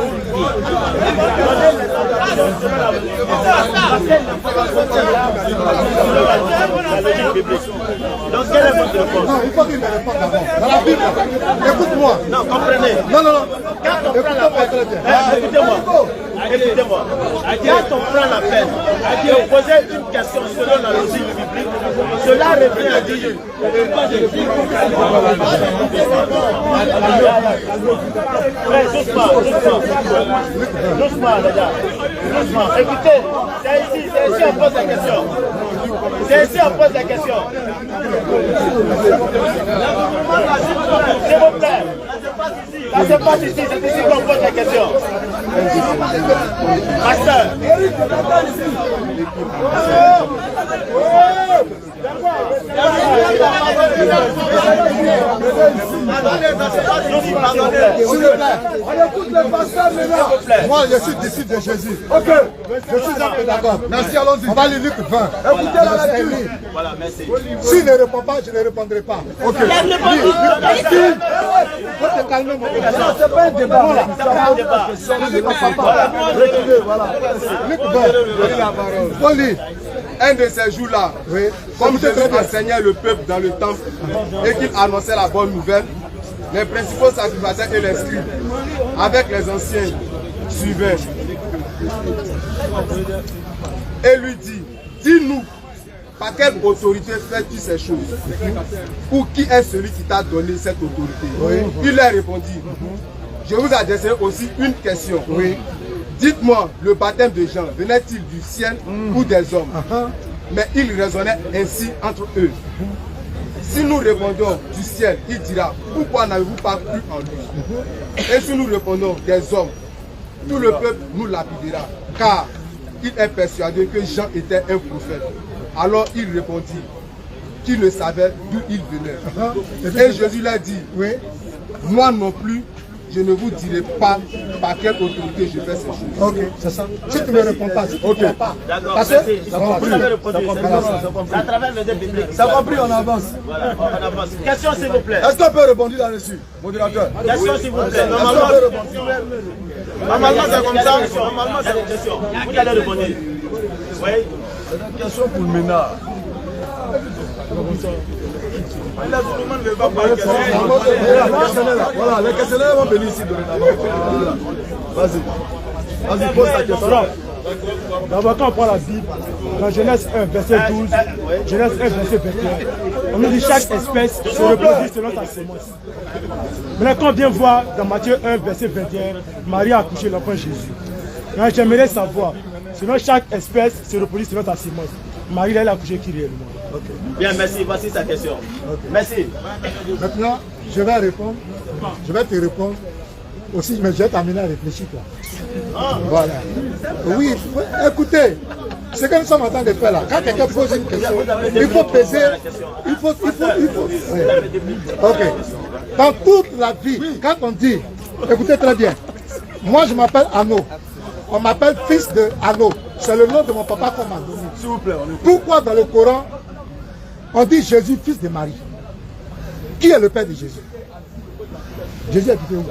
donc quelle est votre réponse? Non, il faut qu'il me réponde d'abord. Dans la Bible, écoute-moi. Non, comprenez. Non. Quand on prend la peine, écoutez-moi. Quand on prend la peine de poser une question selon la logique biblique, cela revient à dire. Doucement, les gars. Doucement. Écoutez, c'est ici on pose la question. C'est ici on pose la question. S'il vous plaît. Ça se passe ici, c'est ici qu'on pose la question. Pasteur. Moi, je suis disciple de Jésus. Ok. Je suis un pédagogue. Merci, allons-y. On va lire Luc 20. Écoutez la lecture. Voilà, merci. S'il ne répond pas, je ne répondrai pas. Ok. Faut te calmer, mon frère. C'est pas un débat. C'est pas un débat. Luc 20. Faut lire. Un de ces jours-là, comme Jésus enseignait le peuple dans le temple et qu'il annonçait la bonne nouvelle, les principaux sacrificateurs et les scribes, avec les anciens, suivaient et lui dit, dis-nous, par quelle autorité fais-tu ces choses? Ou qui est celui qui t'a donné cette autorité? Il leur répondit, je vous adresserai aussi une question. Dites-moi, le baptême de Jean venait-il du ciel ou des hommes? Mais ils raisonnaient ainsi entre eux. Si nous répondons du ciel, il dira, pourquoi n'avez-vous pas cru en lui? Et si nous répondons des hommes, tout le peuple nous lapidera, car il est persuadé que Jean était un prophète. Alors il répondit qu'il ne savait d'où il venait. Et Jésus leur dit, moi non plus, je ne vous dirai pas par quelle autorité je fais ces choses. Ok, c'est ça. Si tu ne me réponds pas, si tu ne réponds pas. D'accord, Parce merci. que... Vous avez répondu, c'est à travers le verset biblique. Ça a compris, on avance. Voilà, on avance. Question s'il vous plaît. Est-ce qu'on peut répondre là-dessus, modérateur? Question s'il vous plaît. Est-ce qu'on peut répondre? Normalement, c'est comme ça. Normalement, c'est une question. Vous allez répondre. Oui. C'est une question pour le ménard. Voilà, les questionnaires vont venir ici. Vas-y, pose ta question. D'abord, quand on prend la Bible, dans Genèse 1, verset 12, Genèse 1, verset 21, on nous dit chaque espèce se reproduit selon sa sémence. Maintenant, quand on vient voir dans Matthieu 1, verset 21, Marie a accouché l'enfant Jésus. J'aimerais savoir, selon chaque espèce se reproduit selon sa sémence. Marie, elle a accouché qui réellement? Okay. Bien, merci. Voici sa question. Okay. Merci. Maintenant, je vais répondre. Je vais te répondre aussi, mais je vais t'amener à réfléchir. Toi. Voilà. Oui, écoutez, ce que nous sommes en train de faire là, quand quelqu'un pose une question, il faut peser, il faut. Oui. Ok. Dans toute la vie, quand on dit, écoutez très bien, moi je m'appelle Anno. On m'appelle fils de Anno. C'est le nom de mon papa qu'on m'a donné. S'il vous plaît. Pourquoi dans le Coran, on dit Jésus, fils de Marie? Qui est le père de Jésus? Jésus est où?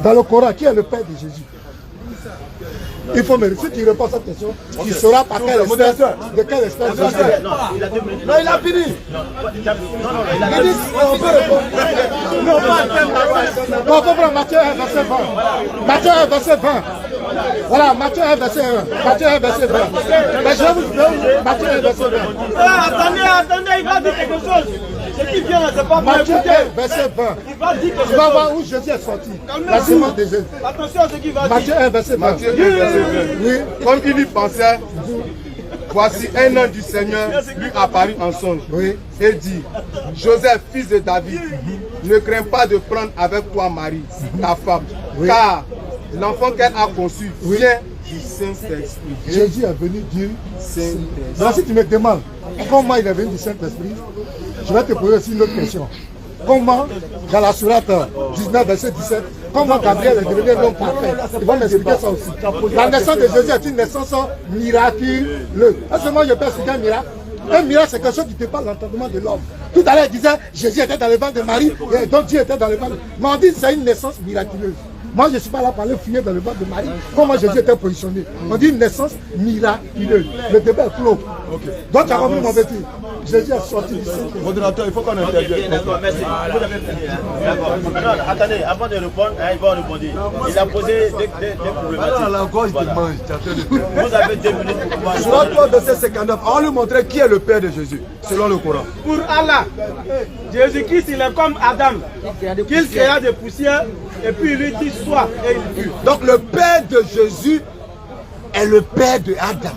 Dans le Coran, qui est le père de Jésus? Il faut me dire, si tu réponds à cette question, tu sauras par quelle espèce, de quelle espèce Jésus est. Non, il a fini. Il dit, on peut répondre. Non, pas on peut prendre Matthieu 1, verset 20. Matthieu 1, verset 20. Voilà, Matthieu 1, verset 1. Matthieu 1, verset 20. Mais je vais vous dire, Matthieu 1, verset 20. Attendez, il va dire quelque chose. Ce qui vient là, c'est pas Matthieu 1, verset 20. Il va dire quelque chose. Tu vas voir où Jésus est sorti. La sémence de Jésus. Attention à ce qu'il va dire. Matthieu 1, verset 20. Matthieu 1, verset 20. Oui. Comme il y pensait, voici un ange du Seigneur lui apparut en songe. Oui. Et dit, Joseph, fils de David, ne crains pas de prendre avec toi Marie, ta femme, car l'enfant qu'elle a conçu vient du Saint-Esprit. Jésus est venu du Saint-Esprit. Donc si tu me demandes comment il est venu du Saint-Esprit, je vais te poser aussi une autre question. Comment, dans la sourate 19, verset 17, comment Gabriel est devenu l'homme parfait? Ils vont m'expliquer ça aussi. La naissance de Jésus est une naissance miraculeuse. Est-ce que moi je peux expliquer un miracle? Un miracle, c'est quelque chose qui dépasse l'entendement de l'homme. Tout à l'heure, il disait Jésus était dans le ventre de Marie, et donc Dieu était dans le ventre. Mais on dit que c'est une naissance miraculeuse. Moi, je ne suis pas là pour aller fouiller dans le ventre de Marie. Comment Jésus était positionné? On dit une naissance miraculeuse. Le débat est clos. Okay. Donc, tu as compris mon petit. Jésus est sorti du Saint. Modérateur, il faut qu'on intervienne. D'accord, merci. Vous avez fini. D'accord. Alors, attendez, avant de répondre, il va répondre. Il a posé des problématiques. La gorge te mange. Vous avez 2 minutes pour pouvoir. Sur 3, verset 59, on va lui montrer qui est le père de Jésus, selon le Coran. Pour Allah, Jésus-Christ, il est comme Adam, qu'il créa de poussière, et puis il lui dit soit, et il fut. Donc le père de Jésus est le père de Adam.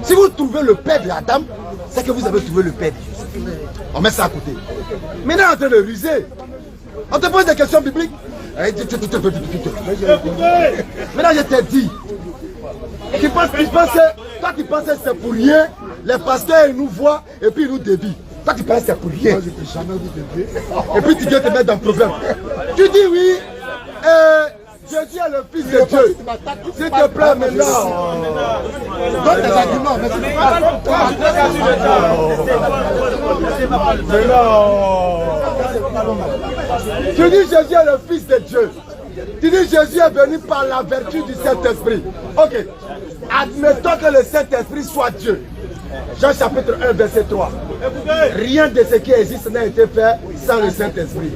Si vous trouvez le père de Adam, c'est que vous avez trouvé le père de Jésus. On met ça à côté. Maintenant, en train de ruser, on te pose des questions bibliques. Maintenant, je t'ai dit, toi tu pensais que c'est pour rien, les pasteurs ils nous voient et puis ils nous dévient. Toi tu penses que c'est pour rien. Et puis tu viens te mettre dans le problème. Tu dis oui, Jésus est le fils de Dieu. S'il te plaît maintenant. Donne tes arguments, mais c'est Tu dis Jésus est le fils de Dieu. Tu dis Jésus est venu par la vertu du Saint-Esprit. Ok. Admettons que le Saint-Esprit soit Dieu. Jean chapitre 1 verset 3. Rien de ce qui existe n'a été fait sans le Saint-Esprit.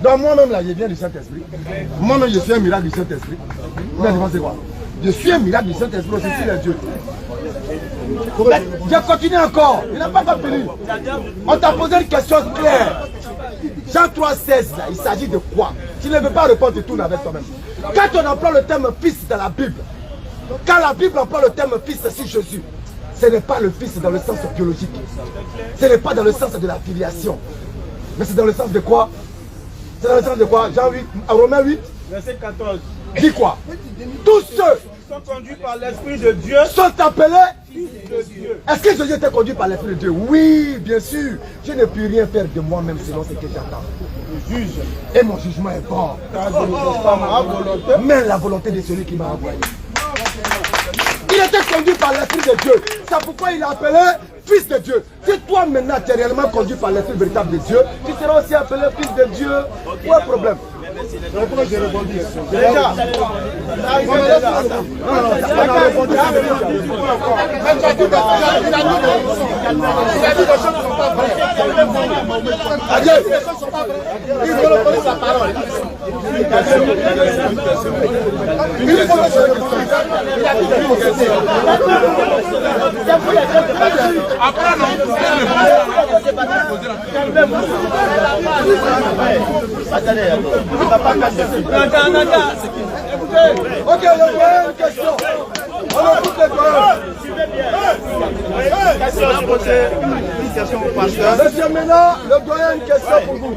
Donc moi-même là, je viens du Saint-Esprit. Moi-même je suis un miracle du Saint-Esprit. Vous allez penser quoi? Je suis un miracle du Saint-Esprit aussi, s'il est Dieu. Je continue encore. Il n'a pas fini. On t'a posé une question claire. Jean 3, 16, là, il s'agit de quoi? Tu ne veux pas répondre, tu tournes avec toi-même. Quand on emploie le terme fils dans la Bible, quand la Bible emploie le terme fils sur Jésus, ce n'est pas le fils dans le sens biologique. Ce n'est pas dans le sens de la filiation. Mais c'est dans le sens de quoi? C'est dans le sens de quoi? Jean 8, Romains 8, verset 14. Dis quoi? Tous ceux qui sont conduits par l'Esprit de Dieu sont appelés Est-ce que Jésus était conduit par l'Esprit de Dieu? Oui, bien sûr. Je ne puis rien faire de moi-même selon ce que j'attends. Et mon jugement est bon. Mais la volonté de celui qui m'a envoyé. Il était conduit par l'Esprit de Dieu. C'est pourquoi il est appelé Fils de Dieu. Si toi maintenant tu es réellement conduit par l'Esprit véritable de Dieu, tu seras aussi appelé Fils de Dieu. Où est le problème? Pourquoi j'ai répondu? Déjà. Après, non. Ok, une question. On écoute les questions. Monsieur Ménard, le doyen, une question pour vous.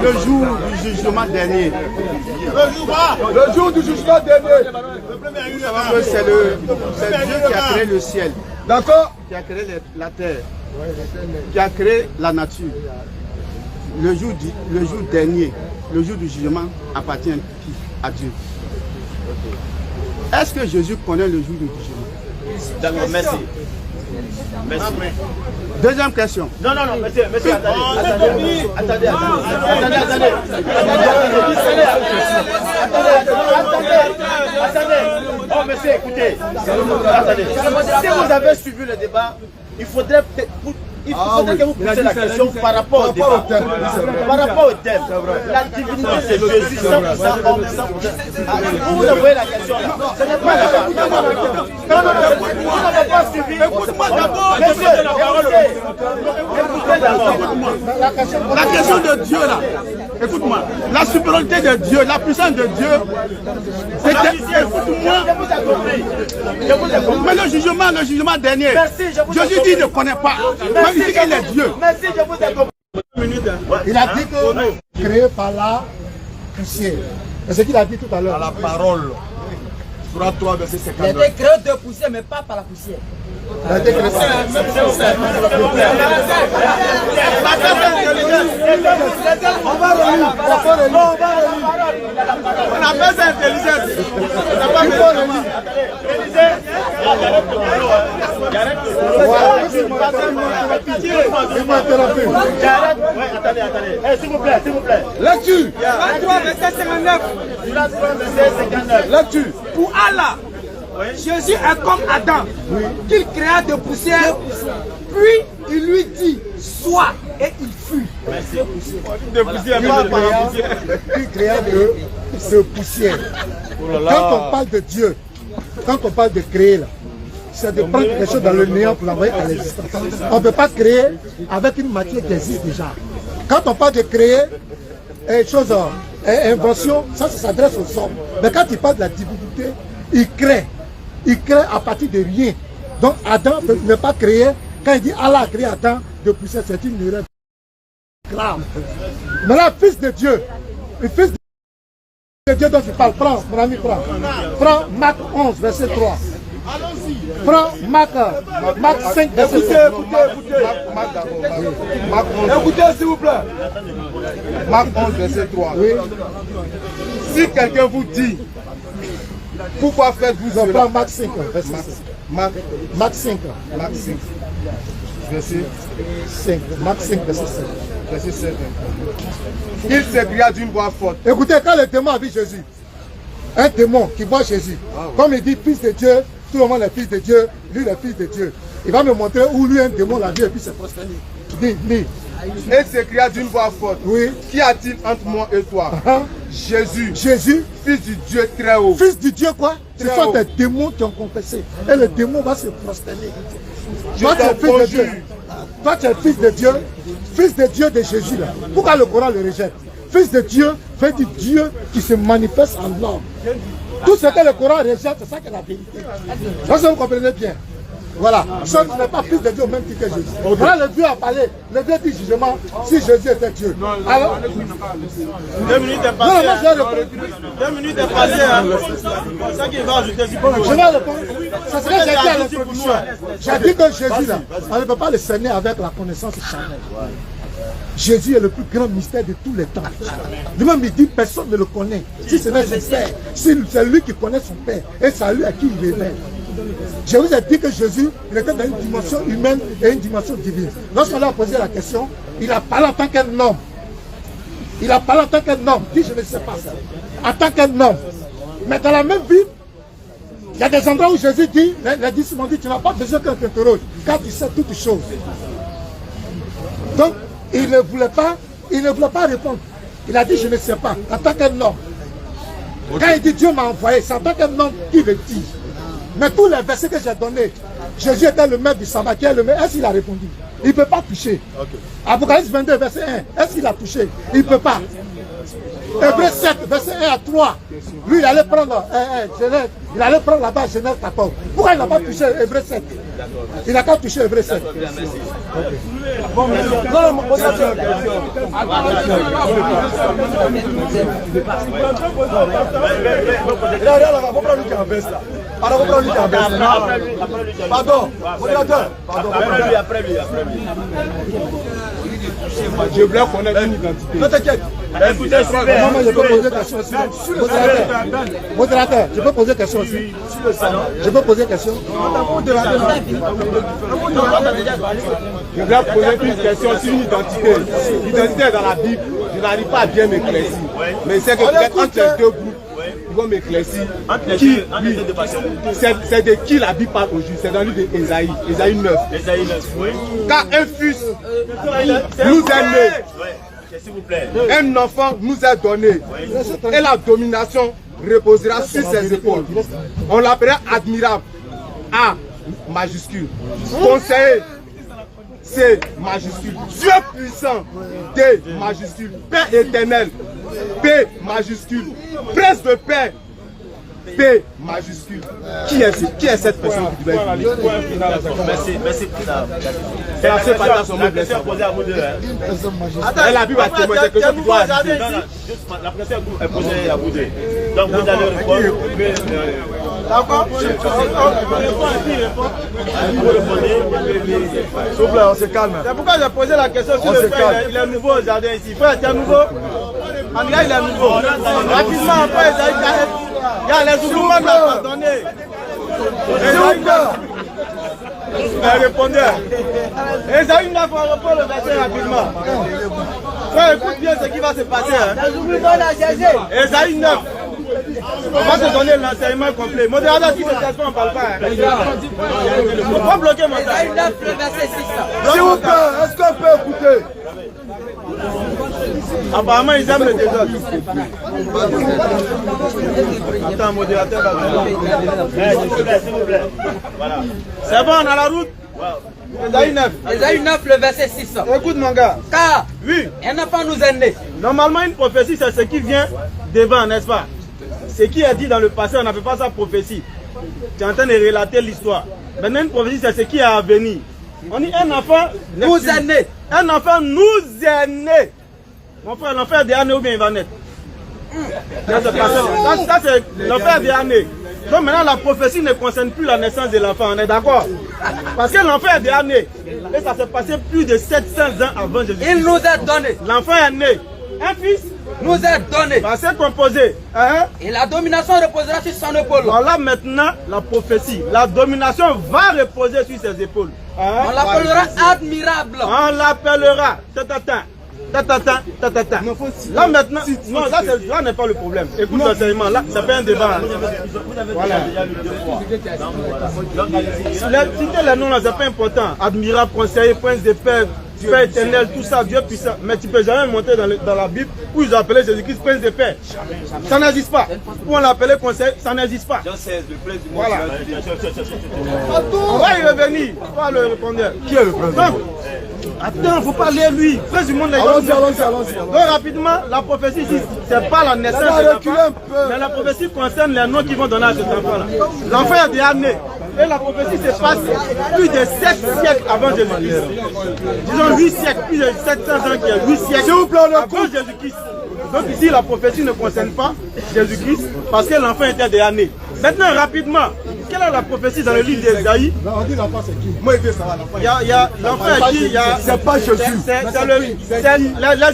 Le jour du jugement dernier. Le jour du jugement dernier. C'est Dieu qui a créé le ciel. D'accord? Qui a créé la terre. Qui a créé la nature. Le jour dernier, le jour du jugement appartient à Dieu. Est-ce que Jésus connaît le jour du jugement? D'accord, merci. Merci. Deuxième question. Non, monsieur, attendez. Oh, monsieur, écoutez. Attendez. Si vous avez suivi le débat, il faudrait que vous posiez la question par rapport au débat. Par rapport au thème. La divinité de Jésus, 100% homme, 100%. Vous envoyez la question là. Ce n'est pas là. Non, vous n'avez pas suivi. Écoute-moi d'abord. Écoutez d'abord. La question de Dieu là. Écoute-moi. La supériorité de Dieu, la puissance de Dieu. Écoute-moi. Je vous ai compris. Mais le jugement dernier. Jésus dit qu'il ne connaît pas. Même il dit qu'il est Dieu. Merci, je vous ai compris. Il a dit que créé par la poussière. C'est ce qu'il a dit tout à l'heure. La parole. Surah 3, verset Il a 52. été créé de poussière, mais pas par la poussière. Il a été créé par On va relire. On appelle ça intelligence. Il faut relire. Attendez. S'il vous plaît. Lecture. 23, verset 59. Lecture. Pour Allah, Jésus est comme Adam, qu'il créa de poussière, puis il lui dit, sois, et il fut. De poussière, pas par la poussière. Il créa de poussière. Quand on parle de Dieu, quand on parle de créer là, c'est de prendre quelque chose dans le néant pour l'envoyer à l'existence. On ne peut pas créer avec une matière qui existe déjà. Quand on parle de créer, invention, ça s'adresse aux hommes. Mais quand il parle de la divinité, il crée à partir de rien. Donc Adam ne peut pas créer. Quand il dit Allah a créé Adam de poussière, c'est une erreur grave. Mais là, fils de Dieu, le fils de Dieu dont tu parles, prends, mon ami, prends Marc 11, verset 3. Prends Marc 5, verset 3. Écoutez, s'il vous plaît. Marc 11, verset 3. Oui. Si quelqu'un vous dit, pourquoi faites-vous Je cela? prends Marc 5, verset 5. Marc 5. Marc 5, verset 5. Marc 5, verset 5. Verset 7. Il s'écria d'une voix forte. Écoutez, quand le démon a vu Jésus, un démon qui voit Jésus, comme il dit fils de Dieu, tout le monde est fils de Dieu, lui le fils de Dieu. Il va me montrer où lui un démon l'a vu et puis s'est prosterné. Dis. Et s'écria d'une voix forte. Oui. Qu'y a-t-il entre moi et toi? Jésus, Fils du Dieu très haut. Fils du Dieu quoi? Ce Très sont haut. des démons qui ont confessé. Et le démon va se prosterner. Je Toi tu es t'en fils de conjure. Dieu. Toi tu es fils de Dieu de Jésus là. Pourquoi le Coran le rejette? Fils de Dieu fait du Dieu qui se manifeste en l'homme. Tout ce que le Coran rejette, c'est ça qui est la vérité. Ça, vous comprenez bien. Voilà. Seul n'est pas fils de Dieu au même titre que Jésus. Voilà, le Dieu a parlé. Le Dieu dit jugement si Jésus était Dieu. Alors, 2 minutes est passé. 2 minutes est passé. C'est ça qu'il va ajouter. Je vais répondre. C'est ce que j'ai dit à l'introduction. J'ai dit que Jésus, là, on ne peut pas le cerner avec la connaissance charnelle. Jésus est le plus grand mystère de tous les temps. Lui-même, il dit personne ne le connaît. Si ce n'est son Père, c'est lui qui connaît son Père. Et c'est à lui à qui il révèle. Je vous ai dit que Jésus, il était dans une dimension humaine et une dimension divine. Lorsqu'on lui a posé la question, il a parlé en tant qu'un homme. Il a parlé en tant qu'un homme. Dit, je ne sais pas ça. En tant qu'un homme. Mais dans la même Bible, il y a des endroits où Jésus dit, les disciples m'ont dit, tu n'as pas besoin qu'on t'interroge, car tu sais toutes choses. Donc, il ne voulait pas répondre. Il a dit, je ne sais pas, en tant qu'un homme. Quand il dit, Dieu m'a envoyé, c'est en tant qu'un homme qui le dit. Mais tous les versets que j'ai donnés, Jésus était le maître du sabbat, qui est le maître. Est-ce qu'il a répondu? Il ne peut pas toucher. Apocalypse 22, verset 1, est-ce qu'il a touché? Il ne peut pas. Hébreux 7, verset 1 à 3. Lui, il allait prendre là-bas Genèse 14. Pourquoi il n'a pas touché Hébreux 7? Il n'a qu'à toucher Hébreux 7. Pardon, modérateur. Après lui. Je voulais connaître une identité. Ne t'inquiète. Écoutez, Moi, je peux poser question aussi. Modérateur, je peux poser question aussi. Je peux poser question. Je voulais poser une question sur une identité. L'identité est dans la Bible. Je n'arrive pas à bien m'éclaircir. Mais c'est que peut-être entre les deux groupes, ils vont m'éclaircir. C'est de qui la Bible parle aujourd'hui? C'est dans le livre d'Ésaïe, Ésaïe 9. Car un fils nous est né. S'il vous plaît. Un enfant nous est donné. Et la domination reposera sur ses épaules. On l'appellera admirable. A majuscule. Conseiller. C majuscule. Dieu puissant. D majuscule. Père éternel. P majuscule. Prince de paix. P majuscule. Qui est cette personne qui doit être? Merci. C'est assez pas dans son mot. La question est posée à vous deux. Et la Bible a témoigné que je dois ajouter. La question est posée à vous deux. Donc vous allez répondre. D'accord. S'il vous plaît, on se calme. C'est pourquoi j'ai posé la question sur le fait il est nouveau au jardin ici. Frère, tu es nouveau? En tout cas, il est nouveau. Rapidement, après, il y a les oubliements qui ont pardonné. Répondez. Esaïe 9, on reprend le verset rapidement. Frère, écoute bien ce qui va se passer. Esaïe 9. On va te donner l'enseignement complet. Modérateur, si c'est ça, on ne parle pas. Il ne faut pas bloquer mon temps. Esaïe 9, le verset 6. S'il vous plaît, est-ce qu'on peut écouter? Apparemment, ils aiment le désordre. Attends, modérateur va venir. S'il vous plaît. Voilà. C'est bon, on a la route. Esaïe 9. Esaïe 9, le verset 6. Écoute, mon gars. Car Oui. un enfant nous est né. Normalement, une prophétie, c'est ce qui vient devant, n'est-ce pas? Ce qui est dit dans le passé, on n'appelle pas ça prophétie. Tu es en train de relater l'histoire. Maintenant, une prophétie, c'est ce qui est à venir. On dit un enfant Nous est né. Un enfant nous est né. Mon frère, l'enfant est déjà né ou bien il va naître? Ça, c'est l'enfant est déjà né. Donc maintenant, la prophétie ne concerne plus la naissance de l'enfant, on est d'accord? Parce que l'enfant est déjà né. Et ça s'est passé plus de 700 ans avant Jésus. Il nous est donné. L'enfant est né. Un fils nous est donné. C'est composé. Hein? Et la domination reposera sur son épaule. Voilà maintenant la prophétie. La domination va reposer sur ses épaules. Hein? On l'appellera admirable. On l'appellera. Là maintenant, non, là n'est pas le problème. Écoute l'enseignement, là, c'est pas un débat. Voilà. Citer les noms là, c'est pas important. Admirable, conseiller, prince de paix, Père éternel, tout ça, Dieu puissant. Mais tu peux jamais monter dans la Bible où ils appelaient Jésus-Christ prince de paix. Ça n'existe pas. Où on l'appelait conseiller, ça n'existe pas. Voilà. On va y revenir. Pas le répondeur. Qui est le président? Attends, il ne faut pas lire lui. Prince du monde, les gens. Allons-y. Donc rapidement, la prophétie ici, c'est pas la naissance de l'enfant, mais la prophétie concerne les noms qui vont donner à cet enfant-là. L'enfant est déjà né. Et la prophétie se passe plus de 7 siècles avant Jésus-Christ. Disons 8 siècles, plus de 700 ans qu'il y a 8 siècles avant Jésus-Christ. Donc ici, la prophétie ne concerne pas Jésus-Christ parce que l'enfant était déjà né. Maintenant, rapidement, quelle est la prophétie dans le livre d'Ésaïe? On dit l'enfant c'est qui? Moi, il veut savoir l'enfant. L'enfant est qui? C'est pas Jésus.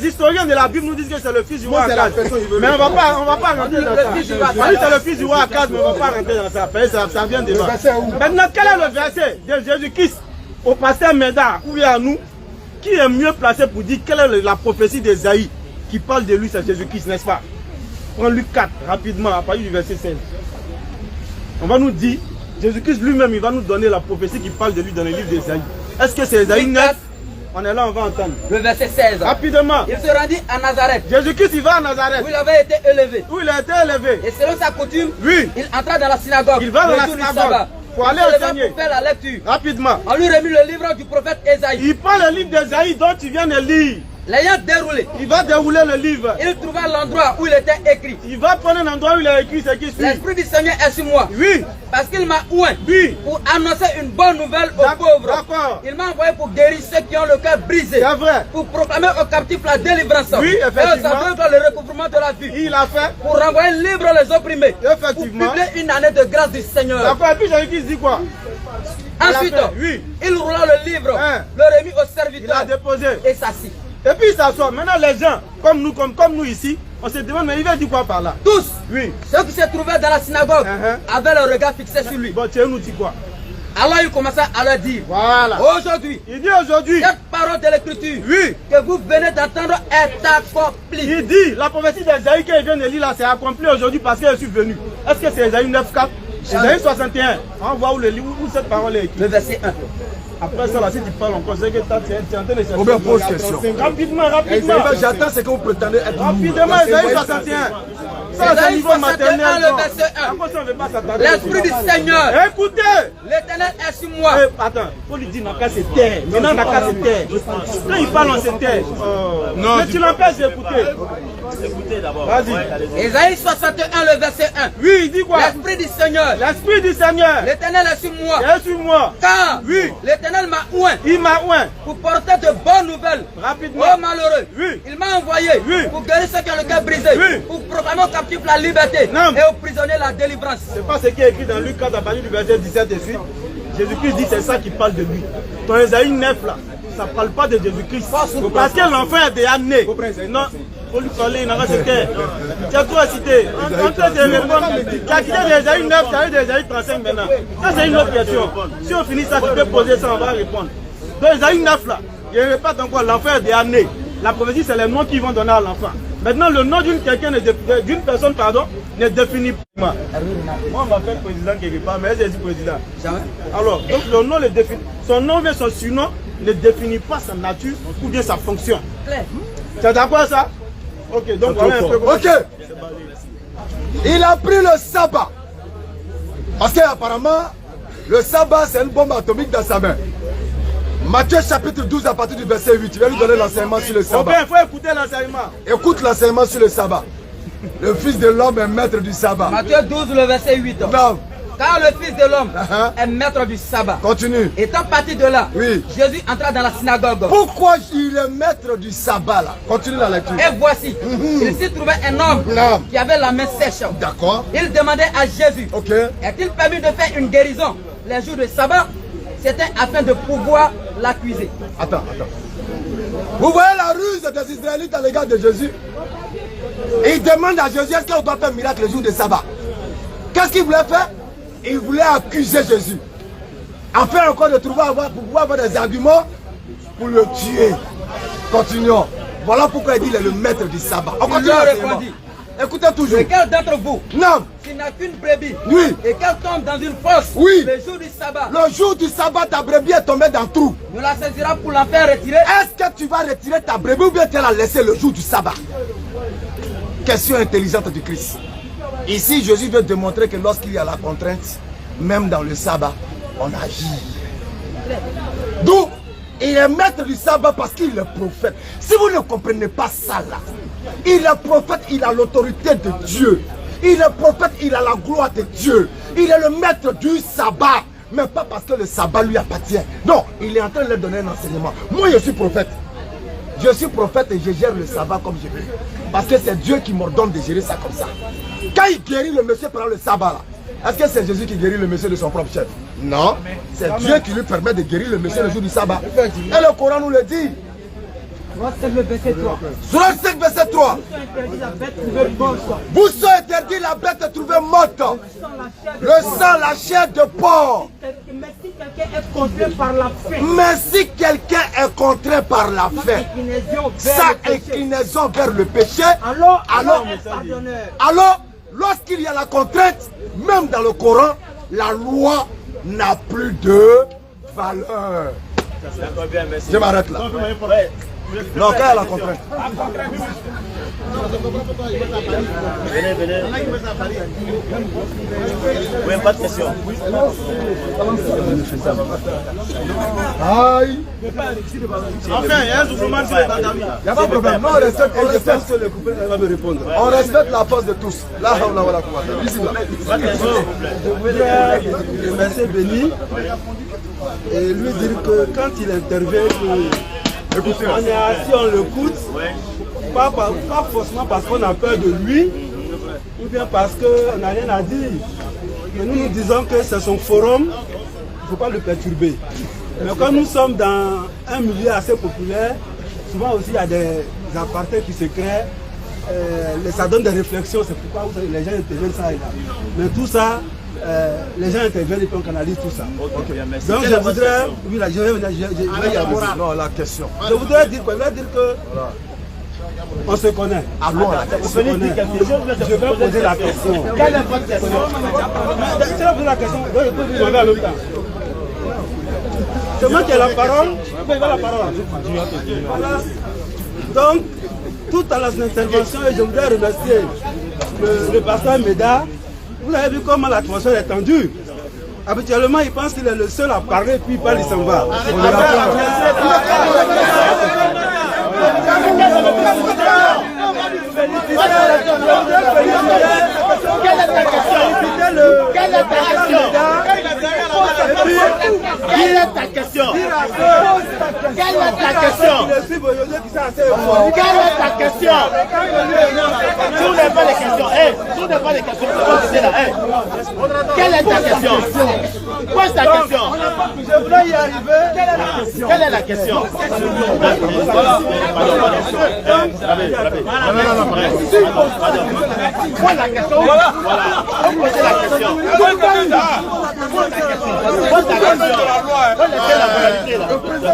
Les historiens de la Bible nous disent que c'est le fils du roi Akaz. Mais on va pas rentrer dans ça. C'est le fils du roi Akaz, mais on va pas rentrer dans ça. Ça vient de là. Maintenant, quel est le verset de Jésus-Christ au pasteur Médard ou bien à nous? Qui est mieux placé pour dire quelle est la prophétie d'Ésaïe qui parle de lui, c'est Jésus-Christ, n'est-ce pas? Prends Luc 4 rapidement à partir du verset 16. On va nous dire, Jésus-Christ lui-même, il va nous donner la prophétie qui parle de lui dans le livre d'Ésaïe. Est-ce que c'est Ésaïe 9? On est là, on va entendre. Le verset 16. Rapidement. Il se rendit à Nazareth. Jésus-Christ, il va à Nazareth. Où il avait été élevé. Où il a été élevé. Et selon sa coutume, oui, il entra dans la synagogue. Il va dans la synagogue. Pour aller enseigner. Pour faire la lecture. Rapidement. On lui remit le livre du prophète Ésaïe. Il prend le livre d'Ésaïe dont tu viens de lire. L'ayant déroulé, il va dérouler le livre. Il trouva l'endroit où il était écrit. Il va prendre un endroit où il est écrit ce qui suit. L'Esprit du Seigneur est sur moi. Oui. Parce qu'il m'a oint. Oui. Pour annoncer une bonne nouvelle aux pauvres. D'accord. Il m'a envoyé pour guérir ceux qui ont le cœur brisé. C'est vrai. Pour proclamer aux captifs la délivrance. Oui, effectivement. Et aux aveugles le recouvrement de la vue. Il a fait. Pour renvoyer libre les opprimés. Effectivement. Pour publier une année de grâce du Seigneur. D'accord. Et puis Jésus-Christ dit quoi? Ensuite, oui, il roula le livre, le remit au serviteur. Il a déposé. Et s'assit. Et puis il s'assoit. Maintenant les gens, comme nous ici, on se demande, mais il va dire quoi par là? Tous, oui, ceux qui se trouvaient dans la synagogue, avaient le regard fixé sur lui. Bon, Dieu nous dit quoi? Alors il commença à leur dire, voilà, aujourd'hui, il dit aujourd'hui, cette parole de l'écriture, oui, que vous venez d'entendre est accomplie. Il dit, la prophétie d'Ésaïe qu'il vient de lire là, c'est accompli aujourd'hui parce que je suis venu. Est-ce que c'est Ésaïe 9:4? Ésaïe 61, on voit où cette parole est écrite. Le verset 1. Après ça, là, si tu parles encore, c'est que tu es en train de chercher. On me pose question. Rapidement. J'attends ce que vous prétendez être. Rapidement, Ésaïe 61. Ça, c'est au niveau maternel. Le verset 1. L'Esprit du Seigneur. Écoutez. L'Éternel est sur moi. Attends, il faut lui dire, n'a qu'à se taire. Maintenant, n'a qu'à se taire. Quand il parle, on se tait. Non, mais tu l'empêches d'écouter. Écoutez d'abord. Vas-y. Ésaïe 61, le verset 1. Oui, il dit quoi? L'Esprit du Seigneur. L'Esprit du Seigneur. L'Éternel est sur moi. Il est sur moi. Car, oui, l'Éternel m'a oint. Il m'a oint. Pour porter de bonnes nouvelles. Rapidement. Aux malheureux. Oui. Il m'a envoyé. Oui. Pour guérir ceux qui ont le cœur brisé. Oui. Pour proclamer aux captifs la liberté. Non. Et aux prisonniers la délivrance. C'est pas ce qui est écrit dans Luc 4 à partir du verset 17 et suite. Jésus-Christ dit c'est ça qui parle de lui. Ton Ésaïe 9 là, ça ne parle pas de Jésus-Christ. Parce que l'enfant est déjà né. Non, il faut lui parler, il n'a pas cité. Tu as tout à citer. On peut te répondre. Tu as quitté Ésaïe 9, tu as eu Ésaïe 35 maintenant. Ça c'est une autre question. Si on finit ça, tu peux poser ça, on va répondre. Donc Ésaïe 9 là, je répète encore, l'enfant est déjà né. La prophétie c'est les noms qu'ils vont donner à l'enfant. Maintenant, le nom d'une personne, ne définit pas. Moi, on va faire président quelque part, mais elle dit président. Alors, donc le nom le définit. Son nom et son surnom ne définit pas sa nature ou bien sa fonction. Tu es d'accord avec ça? Ok, donc voilà un peu. Ok. Il a pris le sabbat. Parce qu'apparemment, le sabbat, c'est une bombe atomique dans sa main. Matthieu chapitre 12 à partir du verset 8, tu vas lui donner l'enseignement sur le sabbat. Il faut écouter l'enseignement. Écoute l'enseignement sur le sabbat. Le Fils de l'homme est maître du sabbat. Matthieu 12, le verset 8. Non. Car le Fils de l'homme est maître du sabbat. Continue. Étant parti de là, oui, Jésus entra dans la synagogue. Pourquoi il est maître du sabbat là? Continue la lecture. Et voici, il s'y trouvait un homme qui avait la main sèche. D'accord. Il demandait à Jésus, est-il permis de faire une guérison les jours de sabbat? C'était afin de pouvoir l'accuser. Attends. Vous voyez la ruse des Israélites à l'égard de Jésus? Ils demandent à Jésus, est-ce qu'on doit faire un miracle le jour de sabbat? Qu'est-ce qu'il voulait faire? Il voulait accuser Jésus. Afin encore de trouver pour pouvoir avoir des arguments pour le tuer. Continuons. Voilà pourquoi il dit qu'il est le maître du sabbat. On continue. Écoutez toujours. Lequel d'entre vous, non, s'il n'a qu'une brebis, oui, et qu'elle tombe dans une fosse, oui, le jour du sabbat, ta brebis est tombée dans le trou, nous la saisira pour la faire retirer? Est-ce que tu vas retirer ta brebis ou bien tu vas la laisser le jour du sabbat? Question intelligente du Christ. Ici, Jésus veut démontrer que lorsqu'il y a la contrainte, même dans le sabbat, on agit. D'où il est maître du sabbat parce qu'il est prophète. Si vous ne comprenez pas ça là, il est prophète, il a l'autorité de Dieu. Il est prophète, il a la gloire de Dieu. Il est le maître du sabbat. mais pas parce que le sabbat lui appartient. Non, il est en train de leur donner un enseignement. Moi, je suis prophète. Je suis prophète et je gère le sabbat comme je veux. Parce que c'est Dieu qui m'ordonne de gérer ça comme ça. Quand il guérit le monsieur pendant le sabbat, là, est-ce que c'est Jésus qui guérit le monsieur de son propre chef? Non, c'est Dieu qui lui permet de guérir le monsieur le jour du sabbat. Et le Coran nous le dit. Surah 5, verset 3. Vous sont interdit la bête trouvée morte. Le sang, la chair de porc. Mais si quelqu'un est contraint par la faim. Mais si quelqu'un est contraint par la faim, sa inclinaison vers le péché, alors lorsqu'il y a la contrainte, même dans le Coran, la loi n'a plus de valeur. Je m'arrête là. Non, quand il y a la contrainte. Venez. Oui, pas de question. Aïe. Enfin, il y a un doublement sur les tatamis. Il n'y a pas de problème. Non, on respecte, je pense que le couplet va me répondre. On respecte la force de tous. Là, on a la Je voudrais remercier Béni et lui dire que quand il intervient, on est assis, on l'écoute, pas forcément parce qu'on a peur de lui, ou bien parce qu'on n'a rien à dire. Mais nous disons que c'est son forum, il ne faut pas le perturber. Mais quand nous sommes dans un milieu assez populaire, souvent aussi il y a des apartés qui se créent, ça donne des réflexions, c'est pourquoi les gens interviennent ça et là. Mais tout ça, les gens interviennent et puis on canalise tout ça. Okay. Donc je voudrais, oui, là, je vais non, la question. Je voudrais dire quoi? Je voudrais dire que on se connaît. Allons à la question. Je vais poser la question. Quelle est votre question? Si vous posez la question, je peux vous demander en même temps. C'est moi qui ai la parole. Vous avez la parole. Voilà. Donc, tout à la intervention, et je voudrais remercier le pasteur Méda. Vous avez vu comment l'atmosphère est tendue. Habituellement, il pense qu'il est le seul à parler, puis il parle, il s'en va. Quelle est ta question? Quelle est ta question? Quelle est ta question? Si vous n'avez pas de questions, si vous n'avez pas de questions, quelle est ta question? Pose ta question. Je voulais y arriver. Quelle est la question? Pose la question. Voilà. Posez la question. Pose ta question. Pose ta question.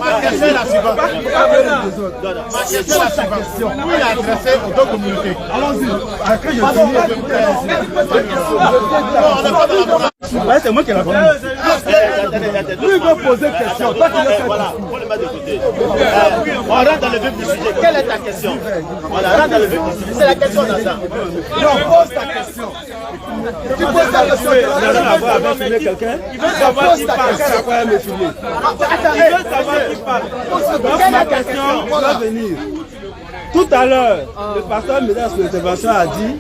Ma question est la suivante. Ma question est la suivante. Où il a adressé aux deux communautés. Allons-y. Après, je finis. C'est moi qui ai la parole. Lui veut poser une question. Voilà, on le met de côté. On rentre dans le vif du sujet. Quelle est ta question? Voilà, rentre dans le vif du sujet. C'est la question d'Azan. Non, pose ta question. Tu poses ta question. Il n'a rien à voir avec filmer quelqu'un. Il veut savoir qui parle. Il veut savoir qui parle. Quelle est ta question? On va venir. Tout à l'heure, le pasteur Méda sur l'intervention a dit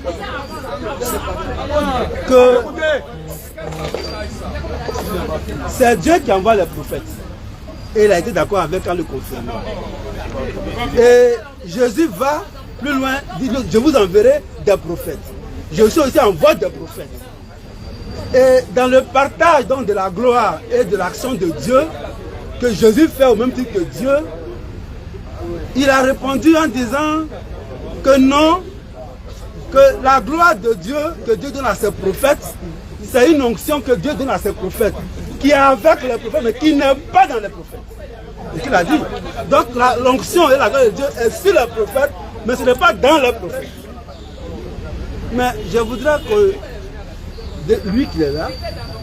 que c'est Dieu qui envoie les prophètes. Et il a été d'accord avec quand le confirme. Et Jésus va plus loin, dit je vous enverrai des prophètes. Je suis aussi en voie des prophètes. Et dans le partage donc de la gloire et de l'action de Dieu, que Jésus fait au même titre que Dieu, il a répondu en disant que non, que la gloire de Dieu, que Dieu donne à ses prophètes, c'est une onction que Dieu donne à ses prophètes, qui est avec les prophètes, mais qui n'est pas dans les prophètes. C'est ce qu'il a dit. Donc l'onction et la gloire de Dieu est sur les prophètes, mais ce n'est pas dans les prophètes. Mais je voudrais que, lui qui est là,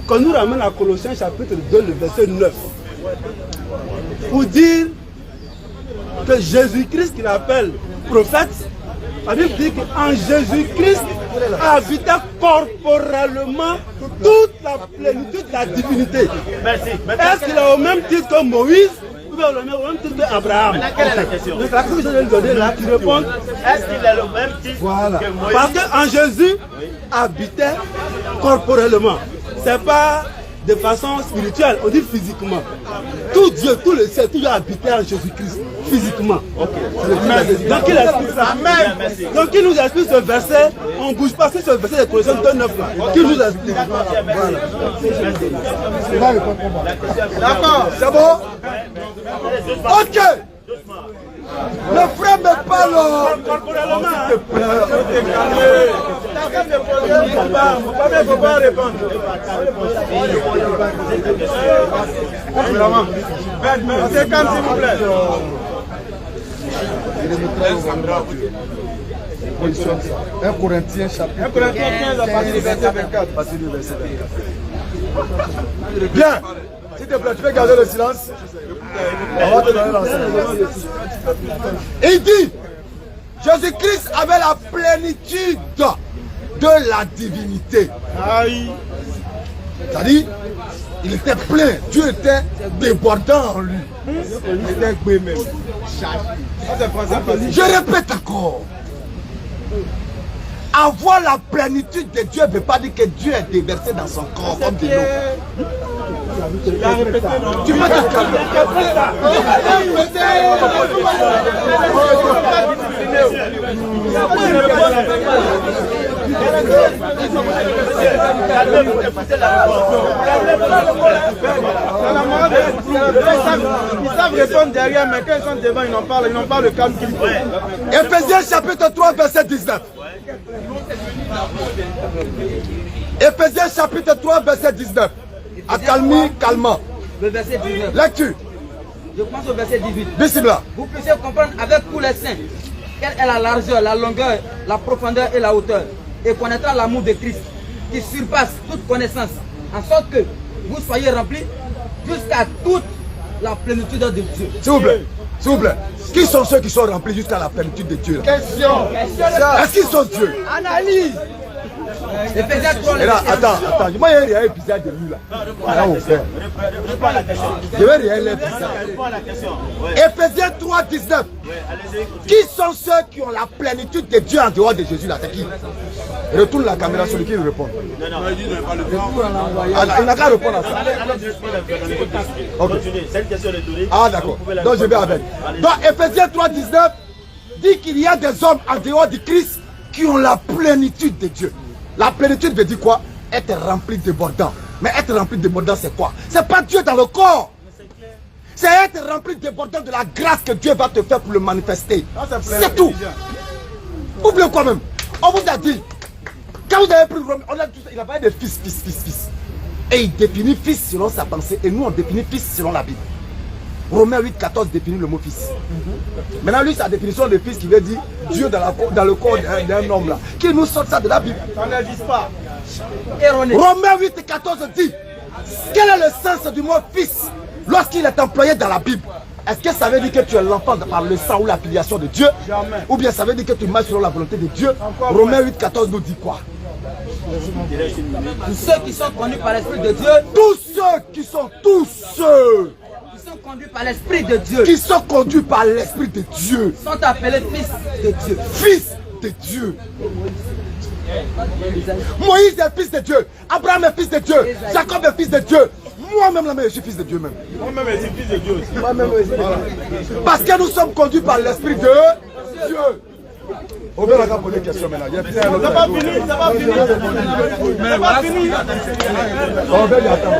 qu'on nous ramène à Colossiens chapitre 2, le verset 9, pour dire que Jésus-Christ, qu'il appelle prophète, la Bible dit qu'en Jésus-Christ habitait corporellement toute la plénitude de la divinité. Merci. Est-ce qu'il est au même titre que Moïse ou bien au même titre qu'Abraham? Quelle est la question? Donc la question que je vais lui donner là, qui répond. Est-ce qu'il est le même titre que Moïse? Parce qu'en Jésus habitait corporellement. Ce n'est pas de façon spirituelle, on dit physiquement. Tout Dieu, tout le ciel, tout Dieu a habité en Jésus-Christ, physiquement. Donc il explique ça. Donc il nous explique ce verset, on ne bouge pas sur ce verset de Colossiens 2:9 là. Qui nous explique. Voilà. D'accord, c'est bon? Ok. Le frère me parle. S'il te plaît. Il ne faut pas répondre. C'est calme, s'il vous plaît. 1 Corinthiens chapitre 1 Corinthiens 15 à partir du verset 24. Bien. S'il te plaît, tu peux garder le silence. On va te donner l'enseignement. Il dit, Jésus-Christ avait la plénitude de la divinité. C'est-à-dire, il était plein. Dieu était débordant en lui. Je répète encore. Avoir la plénitude de Dieu ne veut pas dire que Dieu est déversé dans son corps comme de l'eau. Tu peux te calmer. Ils savent répondre derrière, mais quand ils sont devant, ils n'ont pas le calme qu'il faut. Éphésiens chapitre 3, verset 19. Éphésiens chapitre 3, verset 19. Accalmie, calmant. Le verset 19. Lecture. Je pense au verset 18. Bismillah. Vous puissiez comprendre avec tous les saints quelle est la largeur, la longueur, la profondeur et la hauteur. Et connaîtra l'amour de Christ qui surpasse toute connaissance. En sorte que vous soyez remplis jusqu'à toute la plénitude de Dieu. S'il vous plaît. S'il vous plaît. Qui sont ceux qui sont remplis jusqu'à la plénitude de Dieu? Question. Est-ce qu'ils sont Dieu? Analyse. Et là, attends. Moi, il y a un épisode de lui là. Là, on fait. Je vais réel Éphésiens 3, 19. Qui sont ceux qui ont la plénitude de Dieu en dehors de Jésus là? C'est qui? Retourne la caméra sur lequel il répond. Il n'a qu'à répondre à ça. C'est une question de donner. Ah d'accord. Donc je vais avec. Donc Éphésiens 3, 19 dit qu'il y a des hommes en dehors du Christ qui ont la plénitude de Dieu. La plénitude veut dire quoi? Être rempli de débordant. Mais être rempli de débordant, c'est quoi? C'est pas Dieu dans le corps. C'est être rempli de débordant de la grâce que Dieu va te faire pour le manifester. C'est tout. Oubliez quoi même? On vous a dit, quand vous avez pris on a tout ça, il a parlé de fils. Et il définit fils selon sa pensée. Et nous, on définit fils selon la Bible. Romains 8, 14 définit le mot fils. Maintenant, lui, sa définition de fils qui veut dire Dieu dans le corps d'un homme là. Qui nous sort ça de la Bible? Ça ne dit pas. Erroné. Romains 8, 14 dit, quel est le sens du mot fils lorsqu'il est employé dans la Bible? Est-ce que ça veut dire que tu es l'enfant par le sang ou la filiation de Dieu? Jamais. Ou bien ça veut dire que tu marches selon la volonté de Dieu? Romains 8, 14 nous dit quoi? Tous ceux qui sont conduits par l'Esprit de Dieu. Tous ceux Qui sont conduits par l'Esprit de Dieu. Qui sont conduits par l'Esprit de Dieu. Sont appelés fils de Dieu. Fils de Dieu. Moïse est fils de Dieu. Abraham est fils de Dieu. Jacob est fils de Dieu. Moi-même, je suis fils de Dieu même. Moi-même, je suis fils de Dieu aussi. Parce que nous sommes conduits par l'Esprit de Dieu. On va regarder pour les questions maintenant. Ça va finir, ça va finir. Ça va finir. On va y attendre.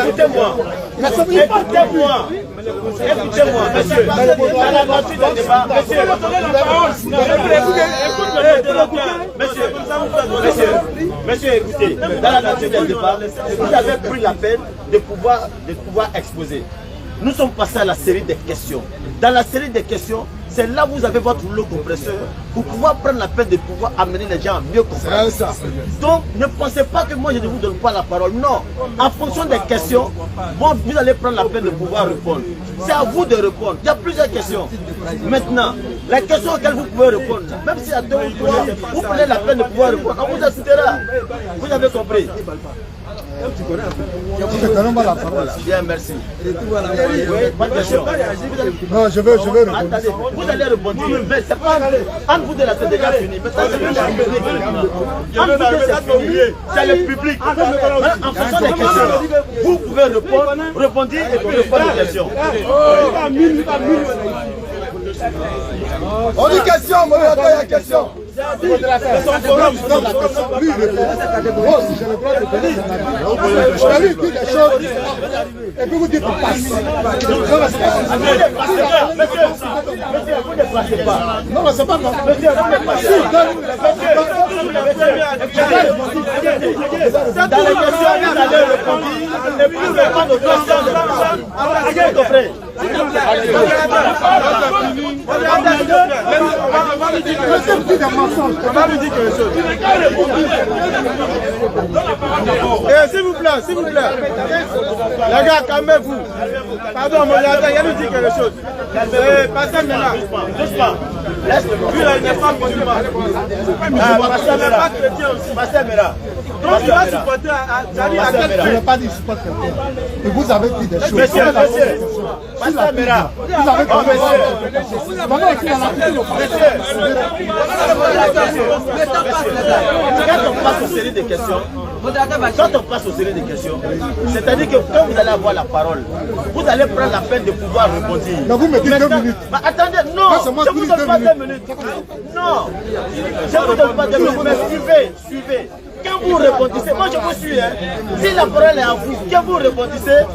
Écoutez-moi, monsieur. Dans la nature du débat, monsieur, écoutez, dans la nature du débat, vous avez pris la peine de pouvoir exposer. Nous sommes passés à la série des questions. Dans la série des questions, C'est là où vous avez votre rouleau compresseur pour pouvoir prendre la peine de pouvoir amener les gens à mieux comprendre. Donc, ne pensez pas que moi je ne vous donne pas la parole. Non. En fonction des questions, bon, vous allez prendre la peine de pouvoir répondre. C'est à vous de répondre. Il y a plusieurs questions. Maintenant, la question auxquelles vous pouvez répondre, même s'il y a 2 ou 3, vous prenez la peine de pouvoir répondre. On vous assistera. Vous avez compris. Voilà, bien, merci. Pas de question. Non, je veux répondre. Attendez, vous allez répondre, mais c'est pas entre vous de la c'est déjà fini. C'est le public. En fonction des questions, vous pouvez répondre, répondre et puis répondre aux questions. On dit question, il y a question. Lui, il répond. Moi aussi, j'ai le droit de donner son avis. Je vais lui dire des choses et puis vous dites qu'on passe. Non, mais c'est pas non. Dans les questions, vous allez répondre et puis répondre aux questions de personnes. Vous comprenez? S'il vous plaît, s'il vous plaît. Les gars, calmez-vous. Pardon, mon gars, il y a lui dire quelque chose. Passez maintenant. Lui, là, il n'est pas musulman. Passez maintenant. Donc, il va supporter à Je n'ai pas dit supporter quelqu'un. Et vous avez dit des choses. Monsieur, passez maintenant. Vous avez dit maintenant, il a Quand on passe aux séries de questions, c'est-à-dire que quand vous allez avoir la parole, vous allez prendre la peine de pouvoir répondre. Non, vous me dites 2 minutes. Attendez, non, je ne vous donne pas 2 minutes. Non, je ne vous donne pas 2 minutes, mais suivez. Quand vous répondissez, moi je vous suis, hein. Si la parole est à vous, quand vous répondissez,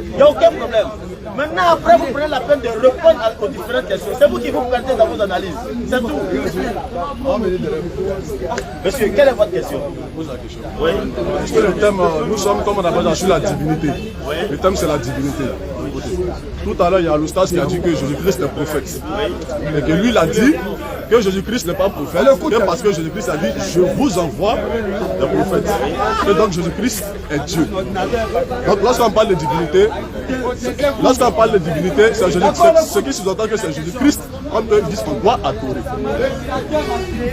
il n'y a aucun problème. Maintenant, après, vous prenez la peine de répondre aux différentes questions. C'est vous qui vous perdez dans vos analyses. C'est tout. Monsieur, quelle est votre question? Pose la question. Oui. Parce que le thème, nous sommes, comme on appelle ça, sur la divinité. Oui. Le thème, c'est la divinité. Tout à l'heure, il y a Loustas qui a dit que Jésus-Christ est prophète. Oui. Et que lui, il a dit que Jésus-Christ n'est pas prophète. Parce que Jésus-Christ a dit, je vous envoie des prophètes. Et donc, Jésus-Christ est Dieu. Donc, lorsqu'on parle de divinité, c'est ce qui sous-entend que c'est Jésus-Christ, comme eux disent qu'on doit adorer.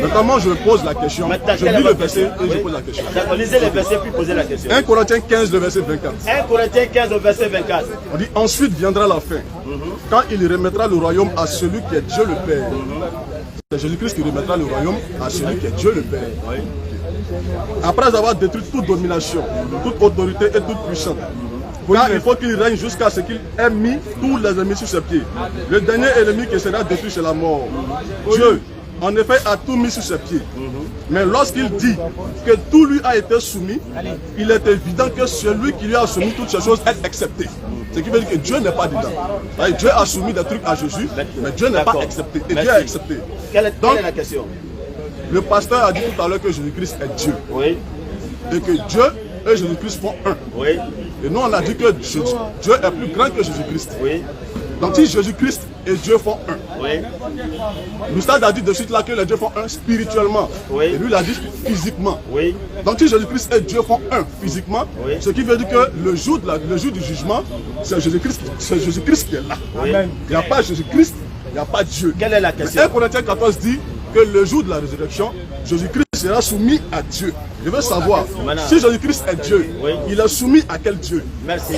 Notamment, je pose la question, je lis le verset et je pose la question. D'accord, lisez les versets puis posez la question. 1 Corinthiens 15, le verset 24. 1 Corinthiens 15, au verset 24. On dit, ensuite viendra la fin, quand il remettra le royaume à celui qui est Dieu le Père. C'est Jésus-Christ qui remettra le royaume à celui qui est Dieu le Père. Après avoir détruit toute domination, toute autorité et toute puissance. Car il faut qu'il règne jusqu'à ce qu'il ait mis tous les ennemis sur ses pieds. Le dernier ennemi qui sera détruit, c'est la mort. Dieu, en effet, a tout mis sur ses pieds. Mais lorsqu'il dit que tout lui a été soumis, il est évident que celui qui lui a soumis toutes ces choses est accepté. Ce qui veut dire que Dieu n'est pas dedans. Dieu a soumis des trucs à Jésus, mais Dieu n'est pas accepté. Et Dieu est accepté. Quelle est la question? Le pasteur a dit tout à l'heure que Jésus-Christ est Dieu. Oui. Et que Dieu et Jésus-Christ font un. Oui. Et nous, on a dit que Dieu est plus grand que Jésus-Christ. Oui. Donc si Jésus-Christ et Dieu font un. Oui. L'Oustad a dit de suite là que les dieux font un spirituellement. Oui. Et lui, il a dit physiquement. Oui. Donc si Jésus-Christ et Dieu font un physiquement, oui, ce qui veut dire que le jour du jugement, c'est Jésus-Christ qui est là. Oui. Il n'y a pas Jésus-Christ, il n'y a pas Dieu. Quelle est la question? 1 Corinthiens 14 dit que le jour de la résurrection, Jésus-Christ sera soumis à Dieu. Je veux savoir, si Jésus-Christ est Dieu, oui, il est soumis à quel Dieu? Merci.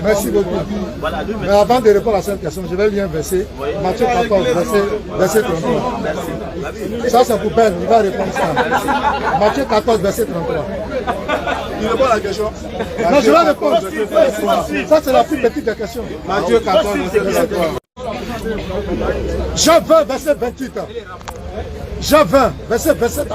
Merci beaucoup. Voilà, mais avant de répondre à cette question, je vais lire un verset. Oui. Matthieu 14, verset 33. Merci. Ça, c'est pour Ben, il va répondre ça. Matthieu 14, verset 33. Il répond à la question. Non, je vais répondre. Ça, c'est la plus petite des questions. Matthieu 14, verset 33. Jean 20, verset 28. Jean 20, verset 27.